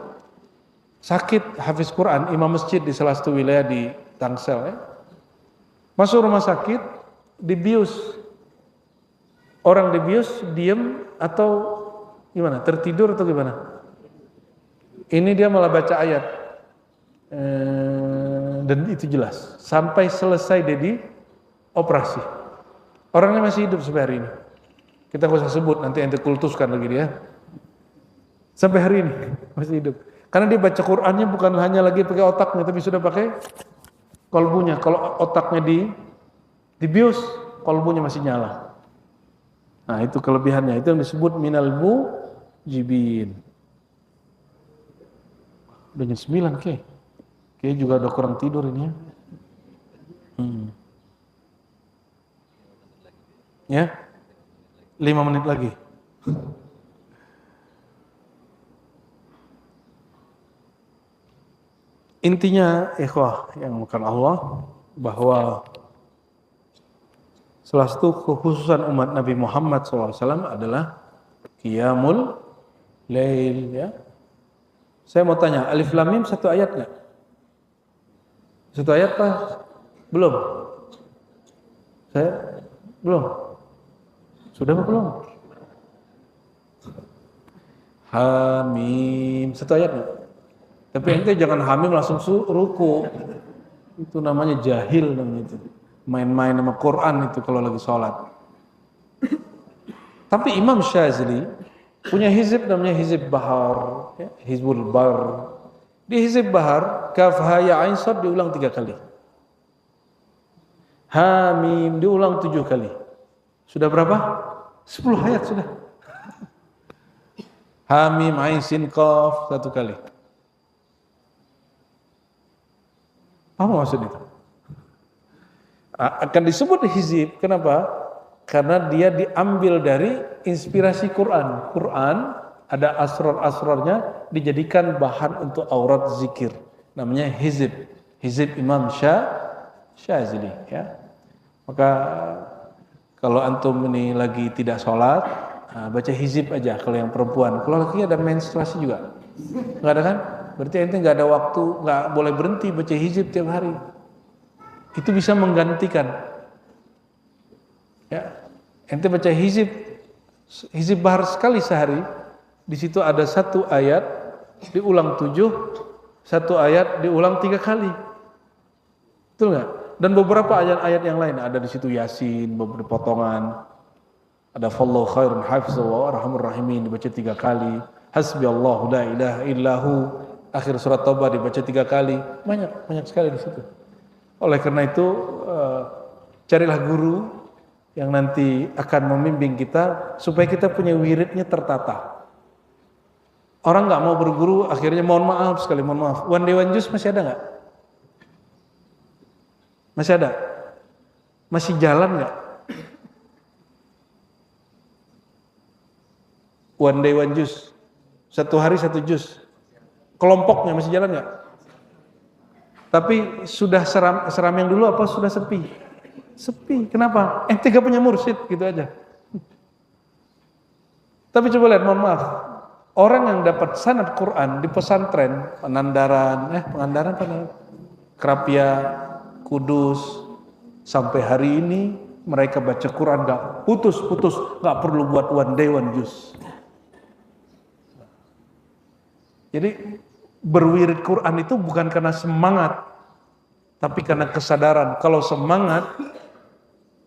sakit hafiz Quran, imam masjid di salah satu wilayah di Tangsel ya. Masuk rumah sakit, dibius. Orang dibius diem atau gimana? Tertidur atau gimana? Ini dia malah baca ayat. Dan itu jelas sampai selesai dia di operasi. Orangnya masih hidup sampai hari ini. Kita nggak usah sebut, nanti ente kultuskan lagi dia. Sampai hari ini masih hidup. Karena dia baca Qur'annya bukan hanya lagi pakai otaknya, tapi sudah pakai kolbunya. Kalau otaknya dibius, kolbunya masih nyala. Nah itu kelebihannya, itu yang disebut minal mujibin. Udah jam 9 Kayaknya juga udah kurang tidur ini ya. Ya, 5 menit lagi. Intinya, ikhwah yang bukan Allah, bahwa salah satu kekhususan umat Nabi Muhammad SAW adalah qiyamul lail. Ya. Saya mau tanya, alif lam mim satu ayat nggak? Satu ayat Pak? Belum? Saya? Belum? Sudah apa belum? Hamim, satu ayat nggak? Tapi ente jangan hamim langsung ruku. Itu namanya jahil namanya itu. Main-main sama Quran itu kalau lagi sholat. Tapi Imam Syazili punya hizib namanya hizib bahar, ya, hizbul bar. Di hizib bahar, kaf ha ya ain sad diulang 3 kali. Hamim diulang 7 kali. Sudah berapa? 10 ayat sudah. Hamim ain sin qaf 1 kali. Apa maksud itu? Akan disebut hizib. Kenapa? Karena dia diambil dari inspirasi Quran. Quran ada asrar-asrarnya dijadikan bahan untuk aurat zikir. namanya hizib. Hizib Imam Syazili ya. Maka kalau antum ini lagi tidak sholat, baca hizib aja kalau yang perempuan. Kalau laki ada menstruasi juga. Enggak ada kan? Berarti ente enggak ada waktu, enggak boleh berhenti baca hizib tiap hari. Itu bisa menggantikan. Ya. Ente baca hizib bahar sekali sehari. Di situ ada 1 ayat diulang 7, 1 ayat diulang 3 kali. Betul nggak? Dan beberapa ayat-ayat yang lain ada di situ Yasin, beberapa potongan. Ada fallahu khairun hafizah wa arhamur rahimin dibaca 3 kali. Hasbiyallahu la ilaha illahu, akhir surat Taubah dibaca 3 kali. Banyak sekali di situ. Oleh karena itu carilah guru yang nanti akan membimbing kita supaya kita punya wiridnya tertata. Orang nggak mau berguru, akhirnya mohon maaf. One day one juice masih ada nggak? Masih ada? Masih jalan nggak? One day one juice, 1 hari 1 juz. Kelompoknya masih jalan nggak? Tapi sudah seram yang dulu apa sudah sepi? Sepi. Kenapa? Ente gak punya mursyid gitu aja. Tapi coba lihat, mohon maaf. Orang yang dapat sanad Quran di pesantren, Pangandaran, Krapia, Kudus, sampai hari ini mereka baca Quran gak putus-putus, gak perlu buat one day one juice. Jadi berwirid Quran itu bukan karena semangat, tapi karena kesadaran. Kalau semangat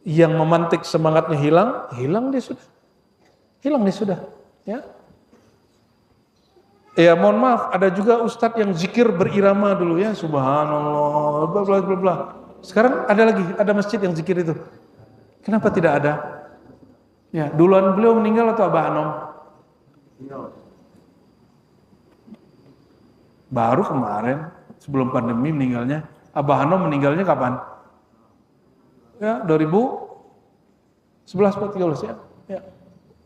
yang memantik semangatnya hilang dia sudah. Ya. Ya mohon maaf, ada juga ustadz yang zikir berirama dulu ya, subhanallah, bla bla bla bla. Sekarang ada masjid yang zikir itu. Kenapa tidak ada? Ya, duluan beliau meninggal atau Abah Anom? Baru kemarin, sebelum pandemi meninggalnya. Abah Anom meninggalnya kapan? Ya, 2011 atau 13 ya. Ya.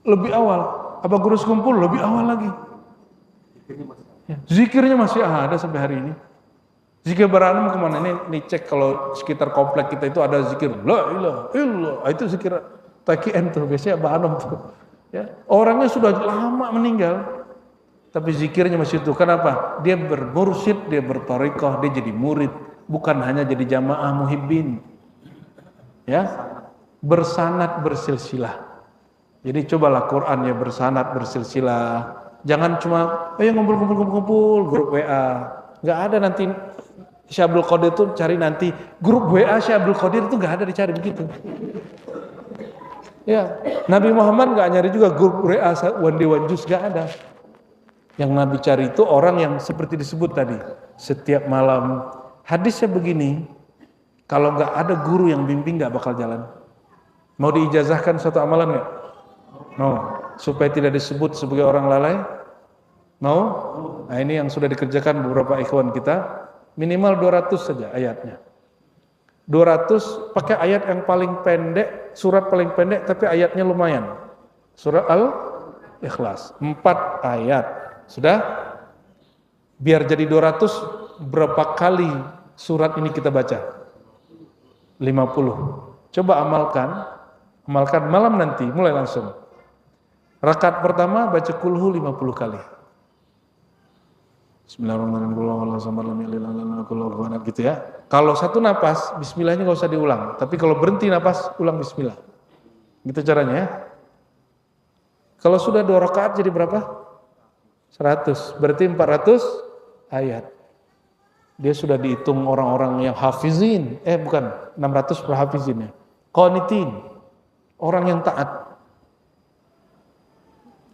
Lebih awal. Abah Gurus kumpul lebih awal lagi. Ya. Zikirnya masih ada sampai hari ini. Zikir Baranom kemana? Ini cek kalau sekitar komplek kita itu ada zikir la ilaha illallah. Itu zikir TKN tuh, biasanya Abah Anom tuh. Ya. Orangnya sudah lama meninggal. Tapi zikirnya masih itu. Kenapa? Dia bermursyid, dia berthariqah, dia jadi murid. Bukan hanya jadi jamaah muhibbin. Ya, bersanad bersilsilah. Jadi cobalah Quran ya bersanad bersilsilah. Jangan cuma ayo ngumpul grup WA. Enggak ada nanti Syekh Abdul Qadir itu cari nanti grup WA Syekh Abdul Qadir itu enggak ada dicari begitu. Ya, Nabi Muhammad enggak nyari juga grup WA one day one juice, enggak ada. Yang Nabi cari itu orang yang seperti disebut tadi, setiap malam. Hadisnya begini, kalau nggak ada guru yang bimbing nggak bakal jalan. Mau diijazahkan suatu amalan nggak? Mau. Supaya tidak disebut sebagai orang lalai? Mau? Nah ini yang sudah dikerjakan beberapa ikhwan kita, minimal 200 saja ayatnya. 200 pakai ayat yang paling pendek, surat paling pendek tapi ayatnya lumayan. Surat Al-Ikhlas, 4 ayat. Sudah? Biar jadi 200, berapa kali surat ini kita baca? 50. Coba amalkan malam nanti, mulai langsung. Rakaat pertama baca kulhu 50 kali. Bismillahirrahmanirrahim. Gitu ya. Kalau satu napas, bismillahnya nggak usah diulang. Tapi kalau berhenti napas, ulang bismillah. Gitu caranya ya. Kalau sudah 2 rakaat jadi berapa? 100. Berarti 400 ayat. Dia sudah dihitung orang-orang yang hafizin. Bukan, 600 per hafizin ya. Qanitin. Orang yang taat.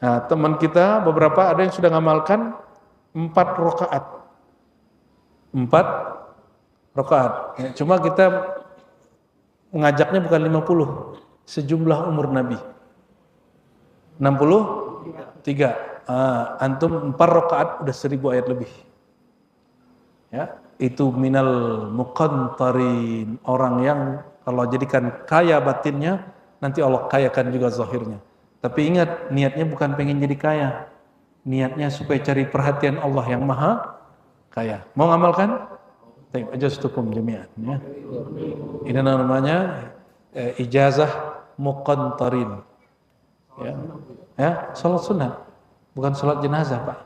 Nah, teman kita beberapa ada yang sudah ngamalkan 4 rakaat. 4 rakaat. Ya, cuma kita mengajaknya bukan 50. Sejumlah umur Nabi. 63. Antum 4 rakaat udah 1000 ayat lebih. Ya, itu minal muqantarin, orang yang kalau jadikan kaya batinnya, nanti Allah kayakan juga zahirnya. Tapi ingat, niatnya bukan pengen jadi kaya. Niatnya supaya cari perhatian Allah yang maha kaya. Mau ngamalkan? Baik, ajastukum jami'an ya. Ini namanya ijazah muqantarin. Ya. Ya, salat sunat, bukan salat jenazah, Pak.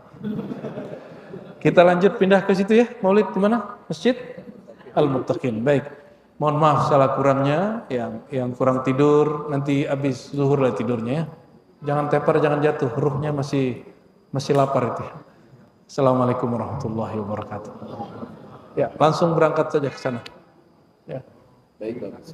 Kita lanjut pindah ke situ ya. Maulid di mana? Masjid Al-Muttaqin. Baik. Mohon maaf salah kurangnya, yang kurang tidur nanti habis zuhur lah tidurnya ya. Jangan tepar, jangan jatuh, ruhnya masih lapar itu. Assalamualaikum warahmatullahi wabarakatuh. Ya, langsung berangkat saja ke sana. Ya. Baik, Bapak.